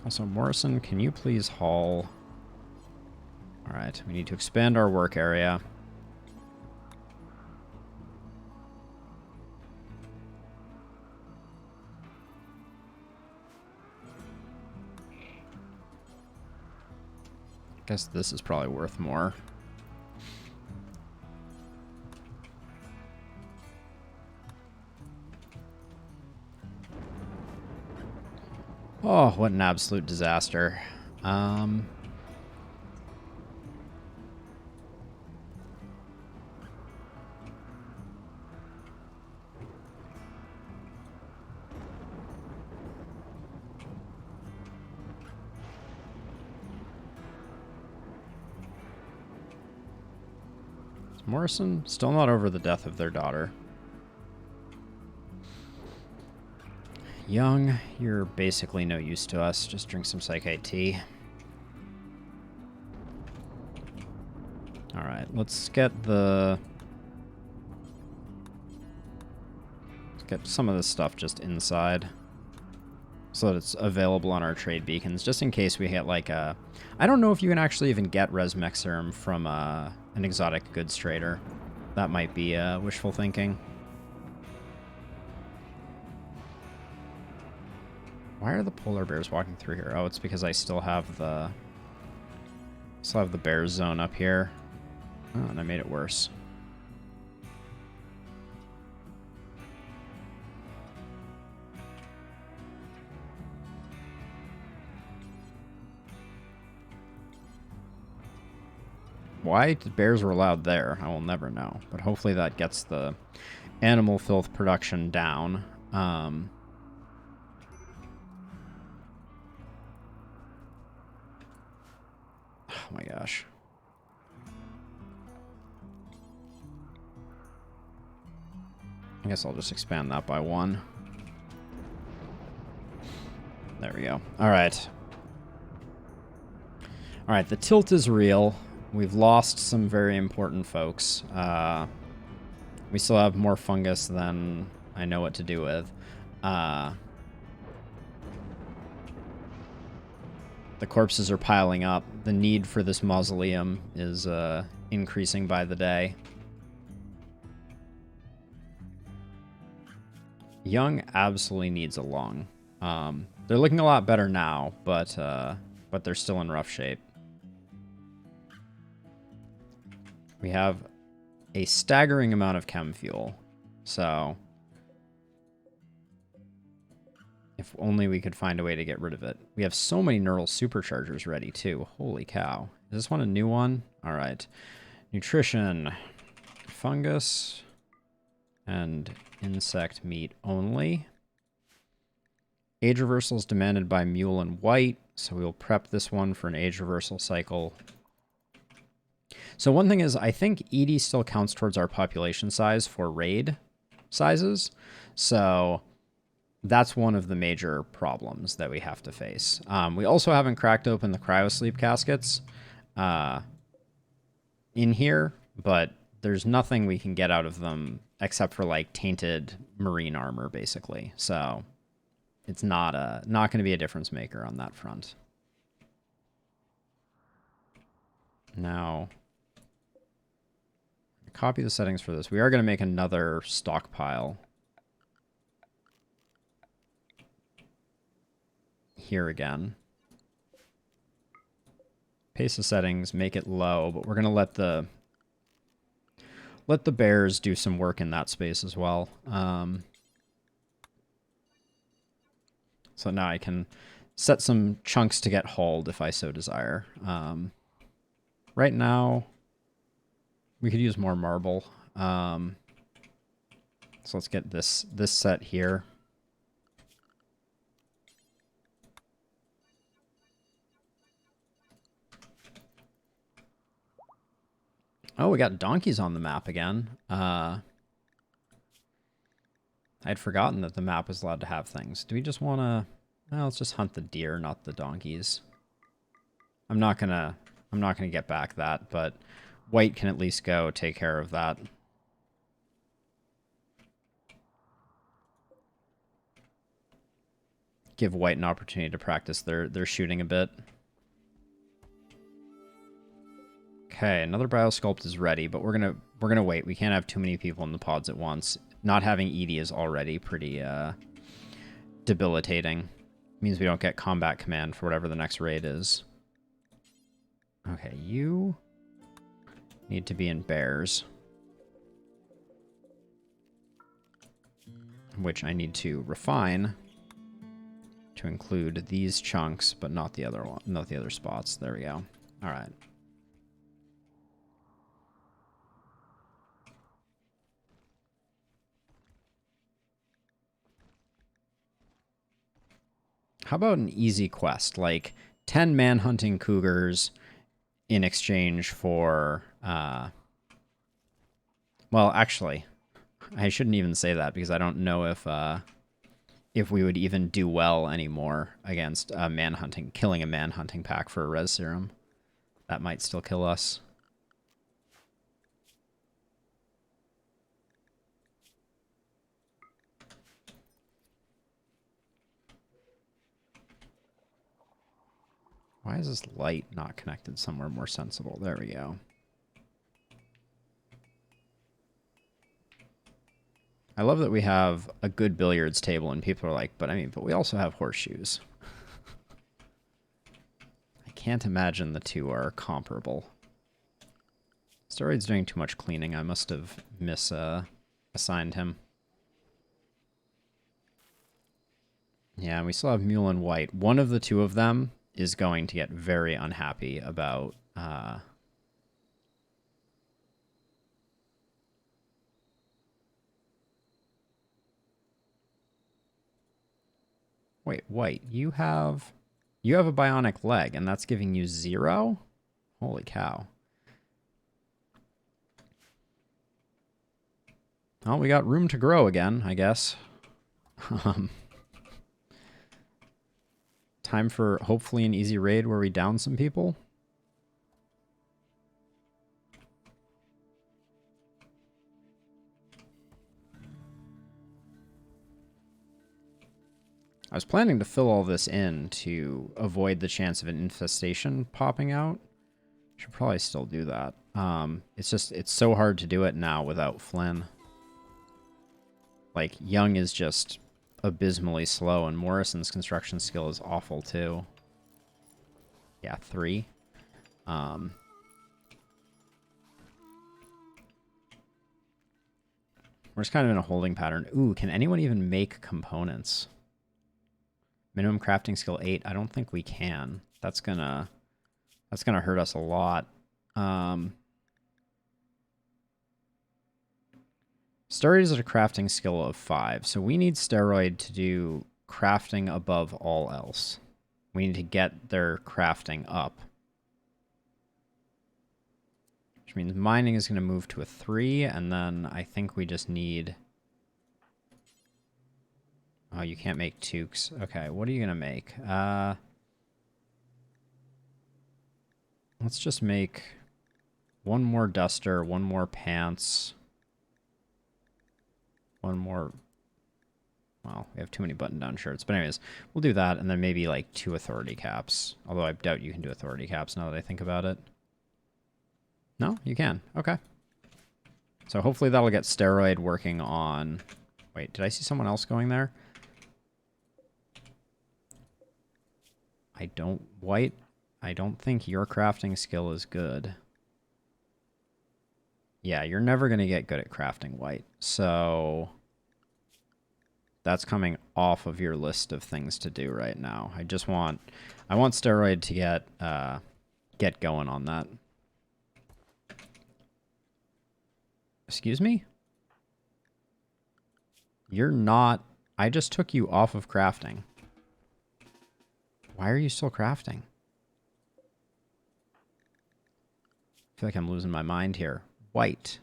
Also, Morrison, can you please haul... Alright, we need to expand our work area. Guess this is probably worth more. Oh, what an absolute disaster. Morrison still not over the death of their daughter. Young, you're basically no use to us. Just drink some psychite tea. Alright, let's get some of this stuff just inside. So that it's available on our trade beacons, just in case we hit like a... I don't know if you can actually even get Resmexerum from an exotic goods trader. That might be wishful thinking. Why are the polar bears walking through here? Oh, it's because I still have the bear zone up here. Oh, and I made it worse. Why the bears were allowed there, I will never know. But hopefully that gets the animal filth production down. Oh my gosh. I guess I'll just expand that by 1. There we go. Alright. Alright, the tilt is real. We've lost some very important folks. We still have more fungus than I know what to do with. The corpses are piling up. The need for this mausoleum is increasing by the day. Young absolutely needs a lung. They're looking a lot better now, but they're still in rough shape. We have a staggering amount of chem fuel, so if only we could find a way to get rid of it. We have so many neural superchargers ready, too. Holy cow. Is this one a new one? All right. Nutrition, fungus, and insect meat only. Age reversal is demanded by Mule and White, so we'll prep this one for an age reversal cycle. So one thing is, I think Edie still counts towards our population size for raid sizes. So that's one of the major problems that we have to face. We also haven't cracked open the cryosleep caskets in here, but there's nothing we can get out of them except for like tainted marine armor, basically. So it's not going to be a difference maker on that front. Now, copy the settings for this. We are going to make another stockpile here again. Paste the settings, make it low, but we're going to let the bears do some work in that space as well. So now I can set some chunks to get hauled if I so desire. Right now, we could use more marble. So let's get this set here. Oh, we got donkeys on the map again. I'd forgotten that the map was allowed to have things. Do we just want to... Well, let's just hunt the deer, not the donkeys. I'm not gonna get back that, but white can at least go take care of that. Give white an opportunity to practice their shooting a bit. Okay, another biosculpt is ready, but we're gonna wait. We can't have too many people in the pods at once. Not having Edie is already pretty debilitating. Means we don't get combat command for whatever the next raid is. Okay, you need to be in bears, which I need to refine to include these chunks, but not the other one, not the other spots. There we go. All right. How about an easy quest, like 10 manhunting cougars in exchange for, well, actually, I shouldn't even say that because I don't know if we would even do well anymore against killing a manhunting pack for a res serum. That might still kill us. Why is this light not connected somewhere more sensible? There we go. I love that we have a good billiards table and people are like, but we also have horseshoes. I can't imagine the two are comparable. Steroid's doing too much cleaning. I must have assigned him. Yeah, we still have Mule and White. One of the two of them is going to get very unhappy about Wait, White, you have a bionic leg and that's giving you 0? Holy cow. Well, we got room to grow again, I guess. Time for hopefully an easy raid where we down some people. I was planning to fill all this in to avoid the chance of an infestation popping out. Should probably still do that. It's so hard to do it now without Flynn. Like, Young is just abysmally slow, and Morrison's construction skill is awful too. Yeah, 3. We're just kind of in a holding pattern. Ooh, can anyone even make components? Minimum crafting skill 8. I don't think we can. That's gonna hurt us a lot. Steroid is at a crafting skill of 5, so we need Steroid to do crafting above all else. We need to get their crafting up. Which means mining is going to move to a 3, and then I think we just need... Oh, you can't make toques. Okay, what are you going to make? Let's just make one more duster, one more pants, one more... Well, we have too many button-down shirts. But anyways, we'll do that, and then maybe like 2 authority caps. Although I doubt you can do authority caps now that I think about it. No? You can. Okay. So hopefully that'll get Steroid working on... Wait, did I see someone else going there? White, I don't think your crafting skill is good. Yeah, you're never going to get good at crafting, White. So... That's coming off of your list of things to do right now. I want Steroid to get going on that. Excuse me? You're not... I just took you off of crafting. Why are you still crafting? I feel like I'm losing my mind here. White.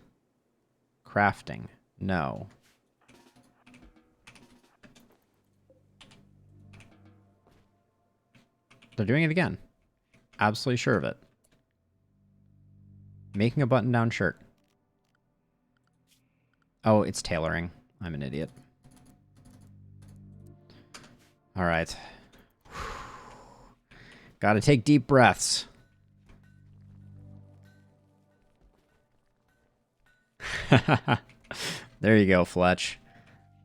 Crafting. No. They're doing it again. Absolutely sure of it. Making a button-down shirt. Oh, it's tailoring. I'm an idiot. All right. Gotta take deep breaths. There you go, Fletch.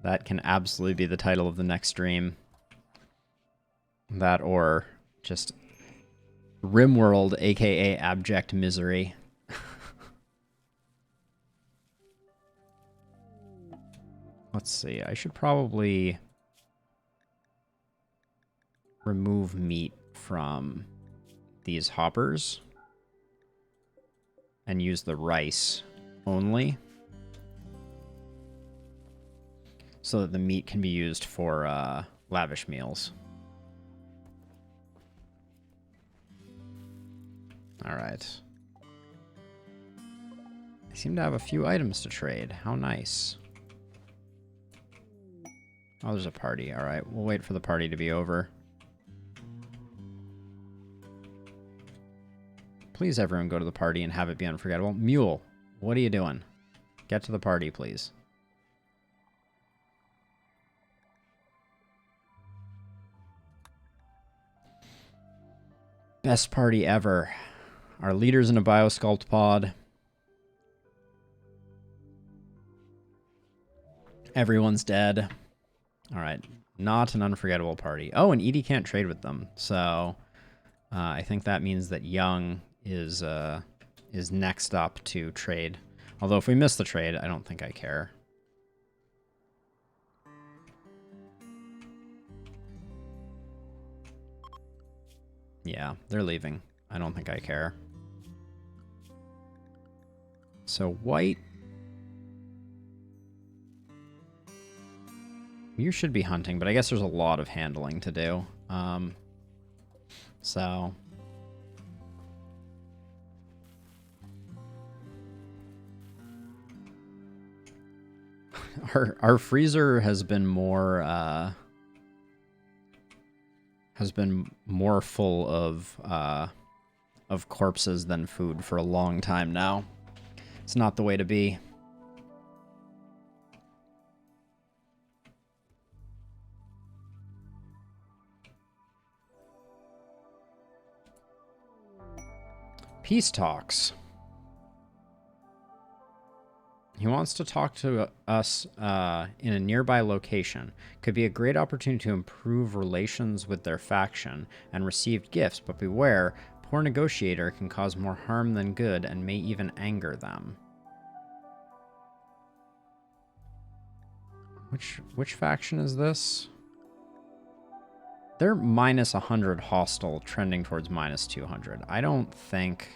That can absolutely be the title of the next stream. That or just RimWorld, aka Abject Misery. Let's see, I should probably remove meat from these hoppers and use the rice only so that the meat can be used for lavish meals. All right. I seem to have a few items to trade. How nice. Oh, there's a party. All right, we'll wait for the party to be over. Please, everyone, go to the party and have it be unforgettable. Mule, what are you doing? Get to the party, please. Best party ever. Our leader's in a biosculpt pod. Everyone's dead. All right, not an unforgettable party. Oh, and Edie can't trade with them, so I think that means that Young is next up to trade. Although if we miss the trade, I don't think I care. Yeah, they're leaving. I don't think I care. So White... You should be hunting, but I guess there's a lot of handling to do. So... Our freezer has been more full of corpses than food for a long time now. It's not the way to be. Peace talks. He wants to talk to us in a nearby location. Could be a great opportunity to improve relations with their faction and receive gifts, but beware, poor negotiator can cause more harm than good and may even anger them. Which faction is this? They're minus 100 hostile, trending towards minus 200. I don't think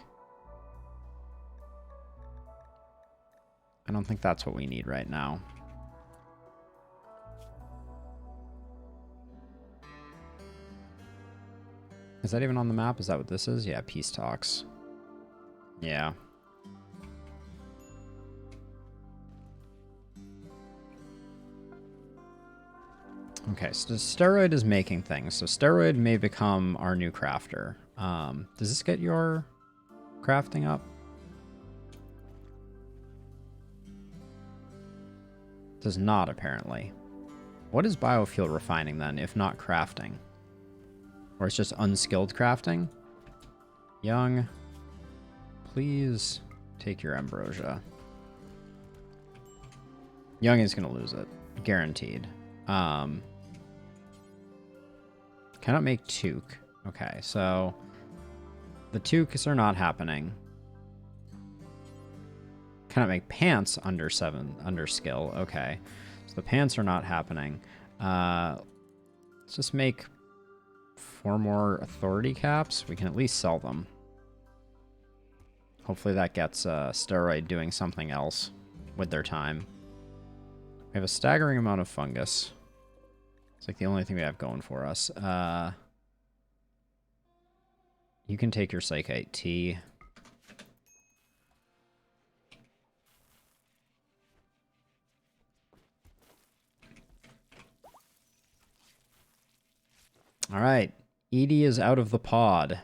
that's what we need right now. Is that even on the map? Is that what this is? Yeah, peace talks. Yeah. Okay, so Steroid is making things. So Steroid may become our new crafter. Does this get your crafting up? Does not, apparently. What is biofuel refining, then, if not crafting? Or it's just unskilled crafting? Young, please take your ambrosia. Young is going to lose it. Guaranteed. Cannot make toque. Okay, so the toques are not happening. Cannot make pants under skill. Okay, so the pants are not happening. Let's just make 4 more authority caps. We can at least sell them. Hopefully that gets Steroid doing something else with their time. We have a staggering amount of fungus. It's like the only thing we have going for us. You can take your Psychite Tea. All right. Edie is out of the pod.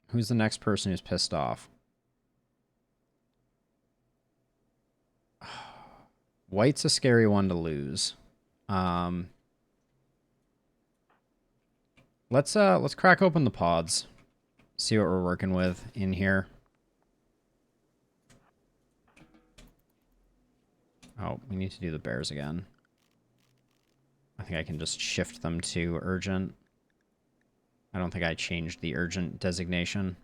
Who's the next person who's pissed off? White's a scary one to lose. Let's crack open the pods. See what we're working with in here. Oh, we need to do the bears again. I think I can just shift them to urgent. I don't think I changed the urgent designation.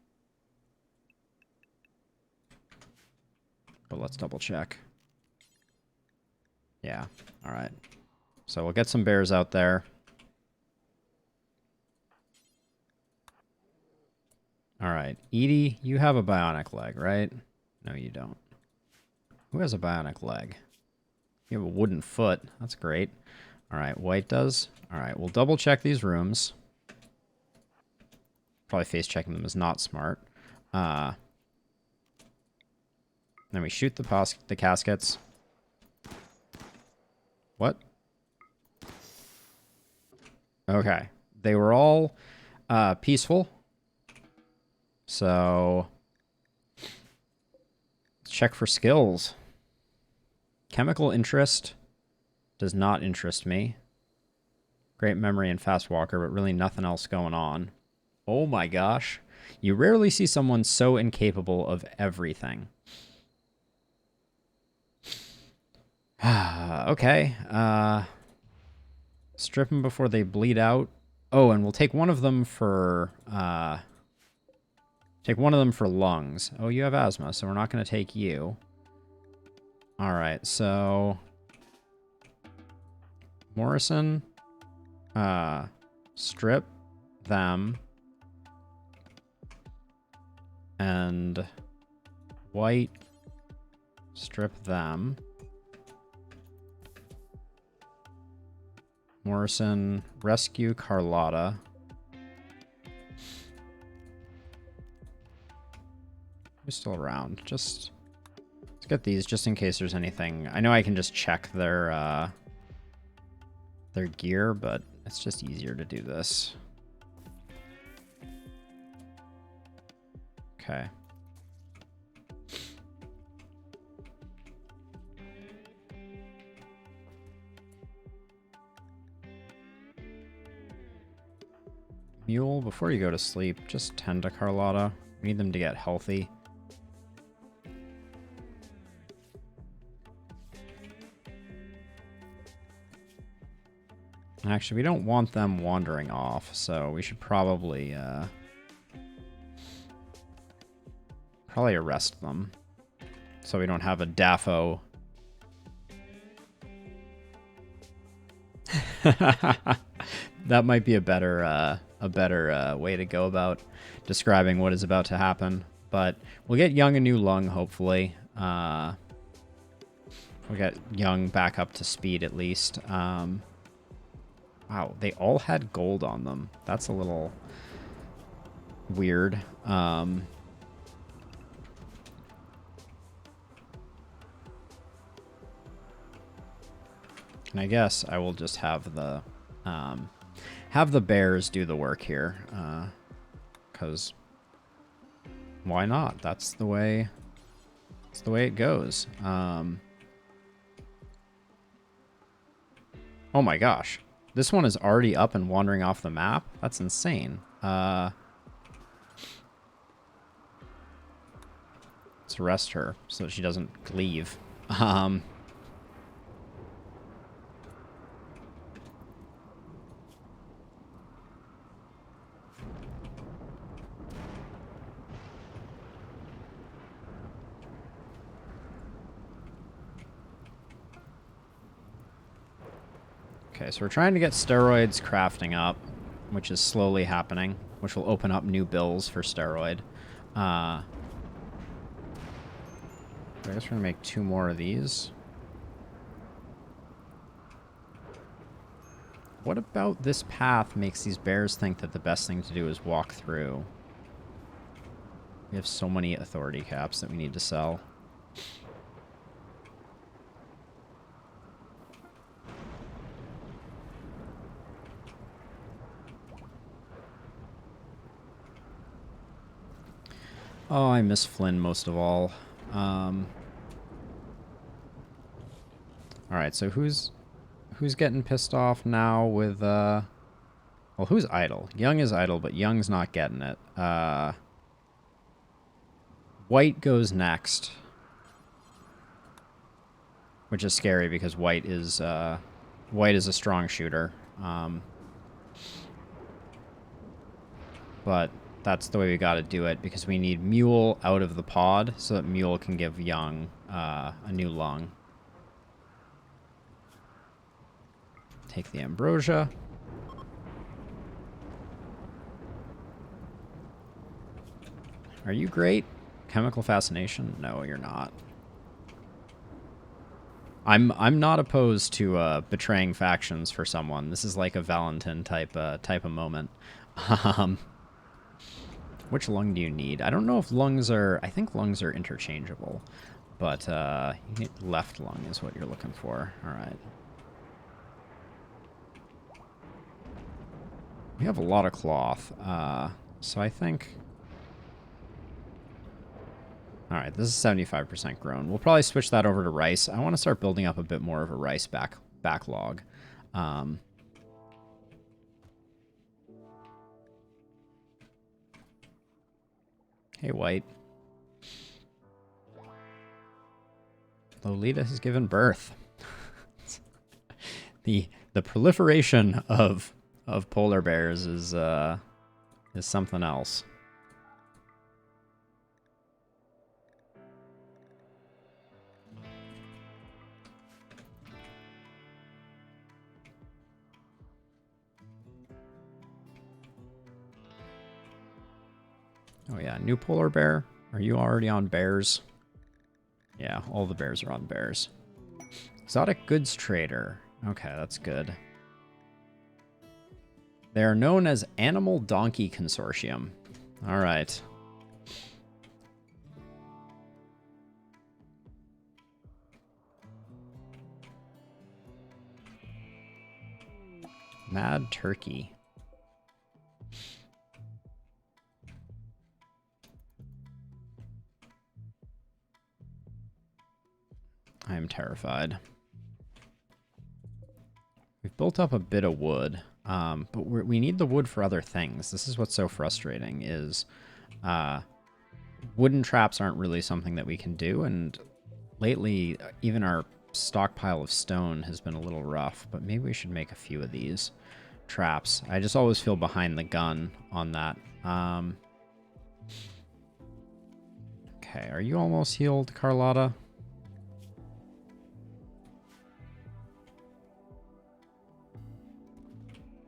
But let's double check. Yeah, all right. So we'll get some bears out there. All right, Edie, you have a bionic leg, right? No, you don't. Who has a bionic leg? You have a wooden foot. That's great. All right, White does. All right, we'll double check these rooms. Probably face checking them is not smart. Then we shoot the caskets. What? Okay. They were all peaceful. So let's check for skills. Chemical interest does not interest me. Great memory and fast walker, but really nothing else going on. Oh my gosh. You rarely see someone so incapable of everything. Okay. Strip them before they bleed out. Oh, and we'll take one of them for lungs. Oh, you have asthma, so we're not going to take you. All right, so Morrison, strip them, and White, strip them. Morrison, rescue Carlotta. Who's still around? Just let's get these just in case there's anything. I know I can just check their gear, but it's just easier to do this. Okay. Mule, before you go to sleep, just tend to Carlotta. We need them to get healthy. Actually, we don't want them wandering off, so we should probably arrest them, so we don't have a Daffo. That might be a better way to go about describing what is about to happen. But we'll get Young a new lung, hopefully. We'll get Young back up to speed at least. Wow, they all had gold on them. That's a little weird. And I guess I will just have the bears do the work here, because why not? That's the way it goes. Oh my gosh. This one is already up and wandering off the map? That's insane. Let's arrest her so that she doesn't leave. Okay, so we're trying to get steroids crafting up, which is slowly happening, which will open up new bills for steroid. I guess we're going to make 2 more of these. What about this path makes these bears think that the best thing to do is walk through? We have so many authority caps that we need to sell. Oh, I miss Flynn most of all. Alright, so who's getting pissed off now with, well, who's idle? Young is idle, but Young's not getting it. White goes next. Which is scary because White is a strong shooter. But that's the way we gotta do it, because we need Mule out of the pod so that Mule can give Young a new lung. Take the ambrosia. Are you great? Chemical fascination? No, you're not. I'm not opposed to betraying factions for someone. This is like a Valentin type of moment. Which lung do you need? I don't know if lungs are... I think lungs are interchangeable. But left lung is what you're looking for. All right. We have a lot of cloth. So I think... Alright, this is 75% grown. We'll probably switch that over to rice. I want to start building up a bit more of a rice backlog. Hey, White. Lolita has given birth. The proliferation of polar bears is something else. Oh yeah, new polar bear. Are you already on bears? Yeah, all the bears are on bears. Exotic goods trader. Okay, that's good. They are known as Animal Donkey Consortium. All right. Mad Turkey. I am terrified. We've built up a bit of wood, but we need the wood for other things. This is what's so frustrating, is wooden traps aren't really something that we can do, and lately even our stockpile of stone has been a little rough, but maybe we should make a few of these traps. I just always feel behind the gun on that. Okay, are you almost healed, Carlotta?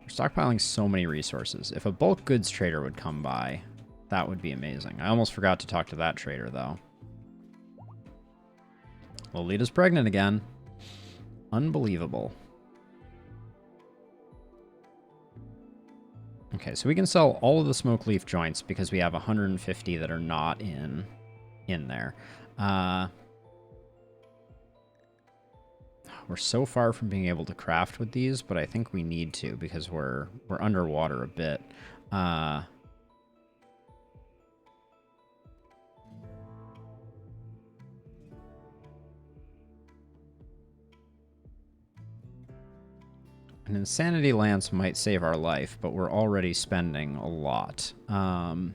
Stockpiling so many resources. If a bulk goods trader would come by, that would be amazing. I almost forgot to talk to that trader, though. Lolita's pregnant again. Unbelievable. Okay, so we can sell all of the smoke leaf joints because we have 150 that are not in there. We're so far from being able to craft with these, but I think we need to because we're underwater a bit. And Insanity Lance might save our life, but we're already spending a lot. Amino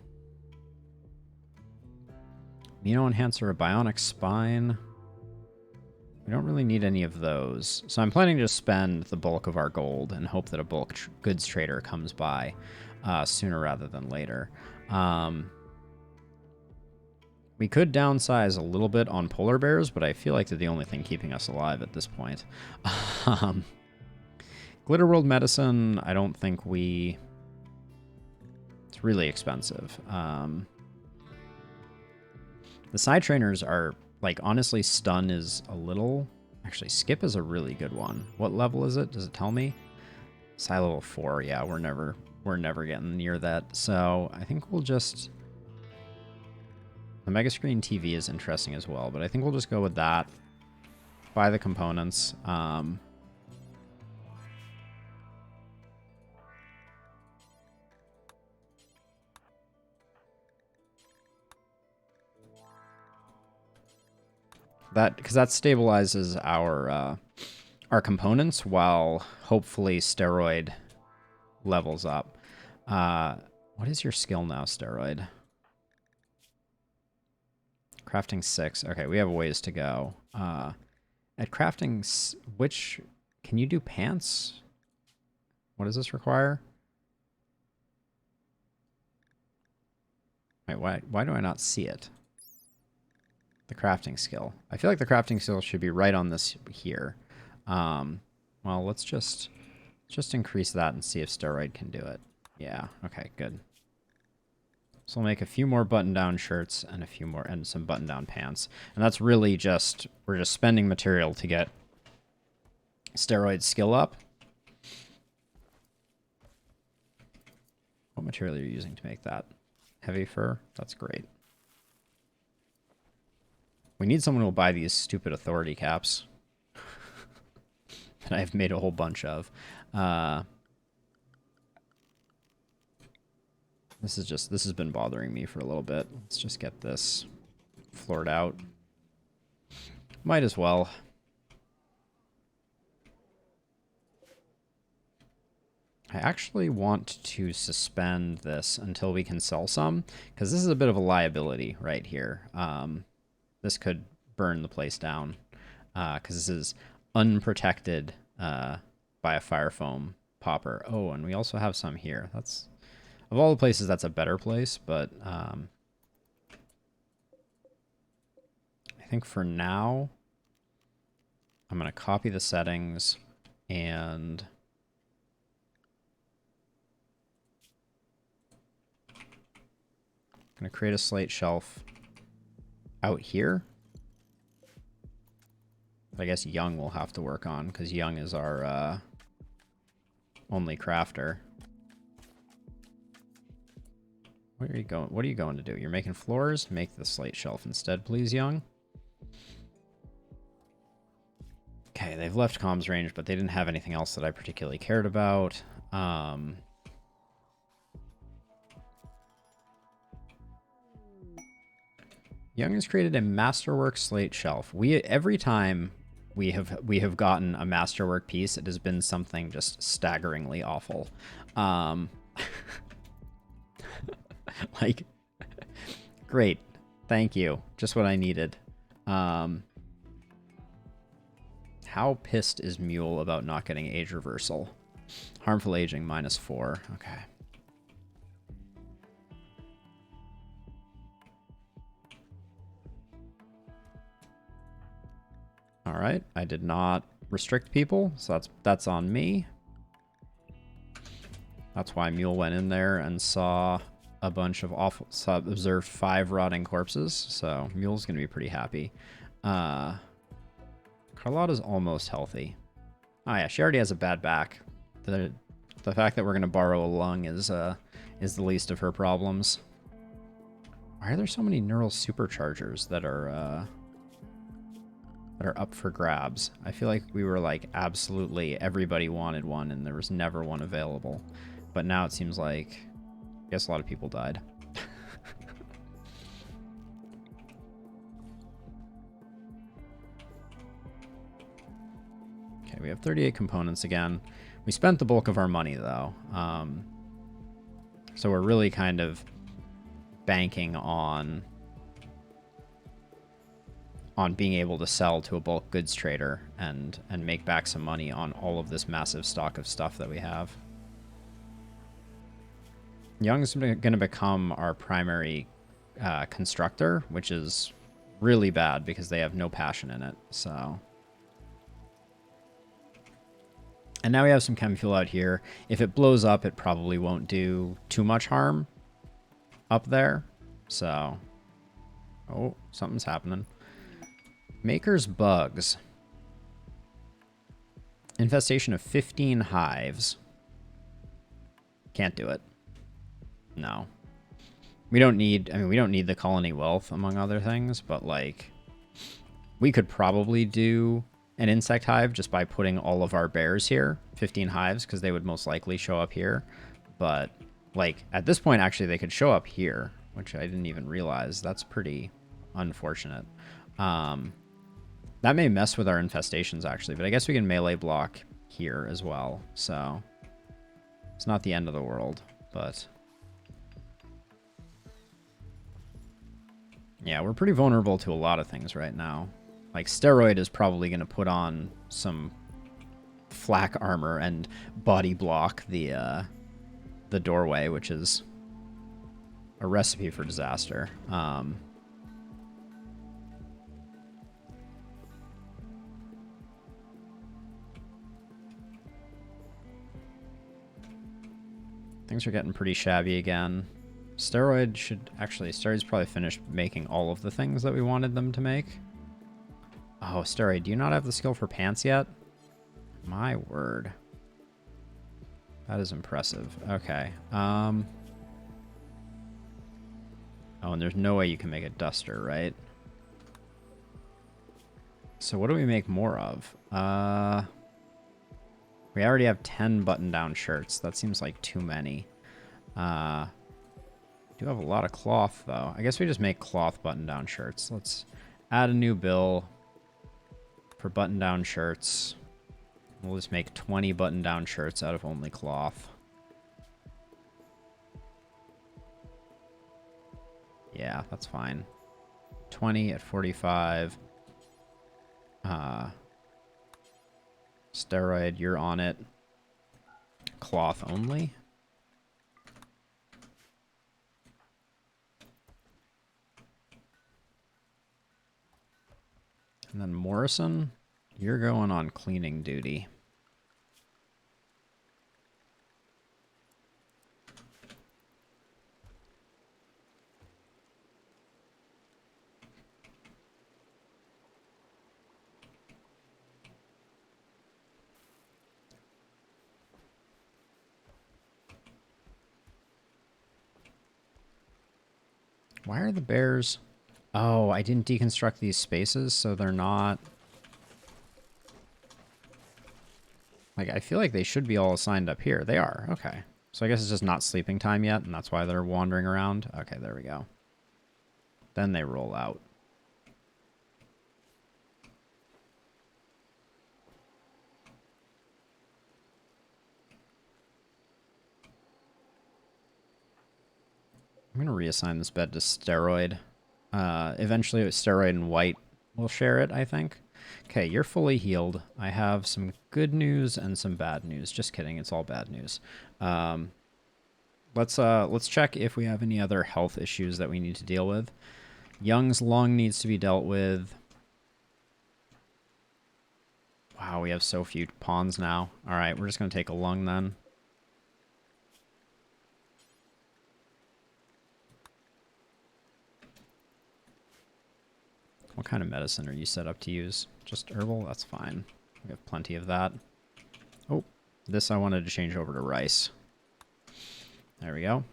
Enhancer, a Bionic Spine. We don't really need any of those. So I'm planning to spend the bulk of our gold and hope that a bulk goods trader comes by sooner rather than later. We could downsize a little bit on polar bears, but I feel like they're the only thing keeping us alive at this point. Glitter World Medicine, I don't think we... It's really expensive. The side trainers are, like, honestly, Stun is a little... Actually, Skip is a really good one. What level is it? Does it tell me? Psi level 4. Yeah, we're never getting near that. So I think we'll just... The Mega Screen TV is interesting as well, but I think we'll just go with that. Buy the components. Because that stabilizes our components while hopefully Steroid levels up. What is your skill now, Steroid? Crafting 6. Okay, we have a ways to go. At crafting, which... Can you do pants? What does this require? Wait, why do I not see it? The crafting skill. I feel like the crafting skill should be right on this here. Well, let's just increase that and see if Steroid can do it. Yeah, okay, good. So we'll make a few more button-down shirts and some button-down pants. And that's really just, we're just spending material to get Steroid's skill up. What material are you using to make that? Heavy fur? That's great. We need someone who will buy these stupid authority caps that I've made a whole bunch of. This has been bothering me for a little bit. Let's just get this floored out. Might as well. I actually want to suspend this until we can sell some, because this is a bit of a liability right here. This could burn the place down, because this is unprotected by a fire foam popper. Oh, and we also have some here. That's, of all the places, that's a better place, but I think for now, I'm going to copy the settings and I'm going to create a slate shelf out here. I guess Young will have to work on, because Young is our only crafter. Where are you going? What are you going to do? You're making floors? Make the slate shelf instead, please, Young. Okay, they've left comms range, but they didn't have anything else that I particularly cared about. Young has created a Masterwork slate shelf. Every time we have gotten a Masterwork piece, it has been something just staggeringly awful. Like, great, thank you, just what I needed. How pissed is Mule about not getting age reversal? Harmful aging -4. Okay. All right, I did not restrict people, so that's on me. That's why Mule went in there and saw a bunch of observed 5 rotting corpses, so Mule's gonna be pretty happy. Carlotta's almost healthy. Oh yeah, she already has a bad back. The fact that we're gonna borrow a lung is the least of her problems. Why are there so many neural superchargers that are up for grabs? I feel like we were like absolutely everybody wanted one and there was never one available. But now it seems like, I guess a lot of people died. Okay, we have 38 components again. We spent the bulk of our money though. So we're really kind of banking on being able to sell to a bulk goods trader and make back some money on all of this massive stock of stuff that we have. Young's going to become our primary constructor, which is really bad because they have no passion in it. So, And now we have some chem fuel out here. If it blows up, it probably won't do too much harm up there. So, oh, something's happening. Maker's bugs. Infestation of 15 hives. Can't do it. No. We don't need, I mean, we don't need the colony wealth, among other things, but, like, we could probably do an insect hive just by putting all of our bears here. 15 hives, because they would most likely show up here. But, like, at this point, actually, they could show up here, which I didn't even realize. That's pretty unfortunate. That may mess with our infestations, actually, but I guess we can melee block here as well, so it's not the end of the world, but yeah, we're pretty vulnerable to a lot of things right now. Like, Steroid is probably going to put on some flak armor and body block the doorway, which is a recipe for disaster. Things are getting pretty shabby again. Steroid should actually, Steroid's probably finished making all of the things that we wanted them to make. Oh, Steroid, do you not have the skill for pants yet? My word. That is impressive. Okay. Oh, and there's no way you can make a duster, right? So what do we make more of? We already have 10 button-down shirts. That seems like too many. Do have a lot of cloth, though. I guess we just make cloth button-down shirts. Let's add a new bill for button-down shirts. We'll just make 20 button-down shirts out of only cloth. Yeah, that's fine. 20 at 45. Steroid, you're on it. Cloth only. And then Morrison, you're going on cleaning duty. Why are the bears... Oh, I didn't deconstruct these spaces, so they're not... Like, I feel like they should be all assigned up here. They are. Okay. So I guess it's just not sleeping time yet, and that's why they're wandering around. Okay, there we go. Then they roll out. I'm going to reassign this bed to Steroid. Eventually, Steroid and White will share it, I think. Okay, you're fully healed. I have some good news and some bad news. Just kidding, it's all bad news. Let's check if we have any other health issues that we need to deal with. Young's lung needs to be dealt with. Wow, we have so few pawns now. All right, we're just going to take a lung then. What kind of medicine are you set up to use? Just herbal? That's fine. We have plenty of that. Oh, this I wanted to change over to rice. There we go.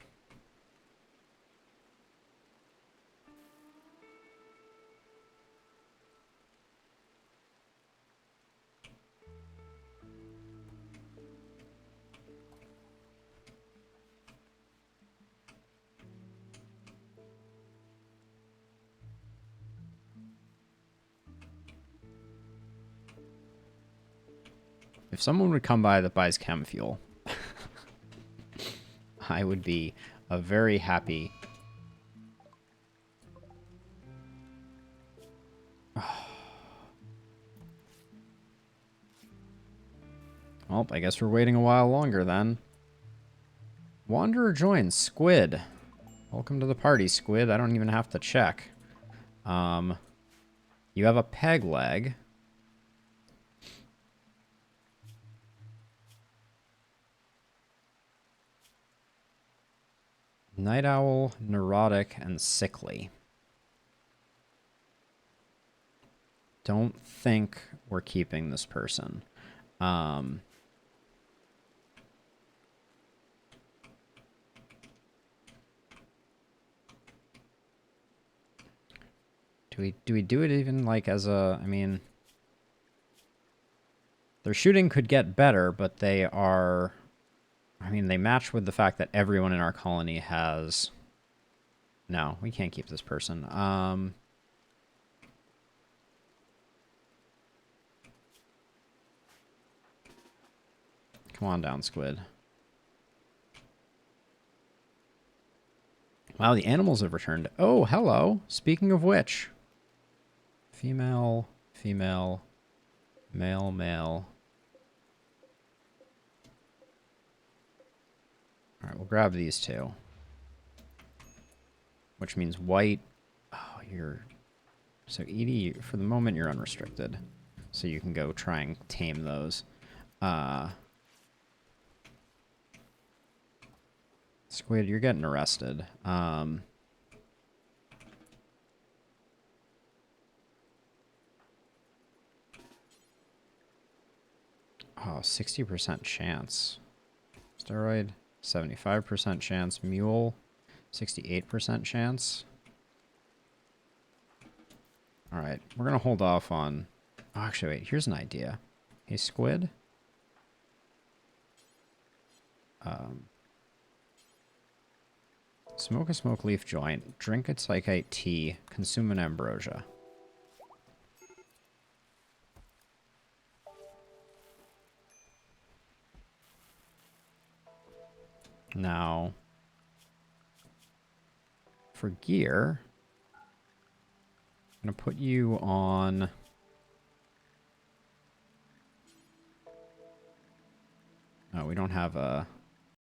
If someone would come by that buys chem fuel, I would be a very happy... Well, I guess we're waiting a while longer then. Wanderer joins. Squid. Welcome to the party, Squid. I don't even have to check. You have a peg leg. Night owl, neurotic, and sickly. Don't think we're keeping this person. Do we do it even like as a, I mean, their shooting could get better, but they are, I mean, they match with the fact that everyone in our colony has, no, we can't keep this person. Come on down, squid. Wow, the animals have returned. Oh, hello. Speaking of which, female, female, male, male. All right, we'll grab these two. Which means white. Oh, you're... So, Edie, for the moment, you're unrestricted. So you can go try and tame those. Squid, you're getting arrested. Oh, 60% chance. Steroid, 75% chance. Mule, 68% chance. Alright, we're going to hold off on... Oh, actually, wait, here's an idea. Hey, squid. Smoke a smoke leaf joint, drink a psychite tea, consume an ambrosia. Now, for gear, I'm going to put you on... Oh, we don't have a...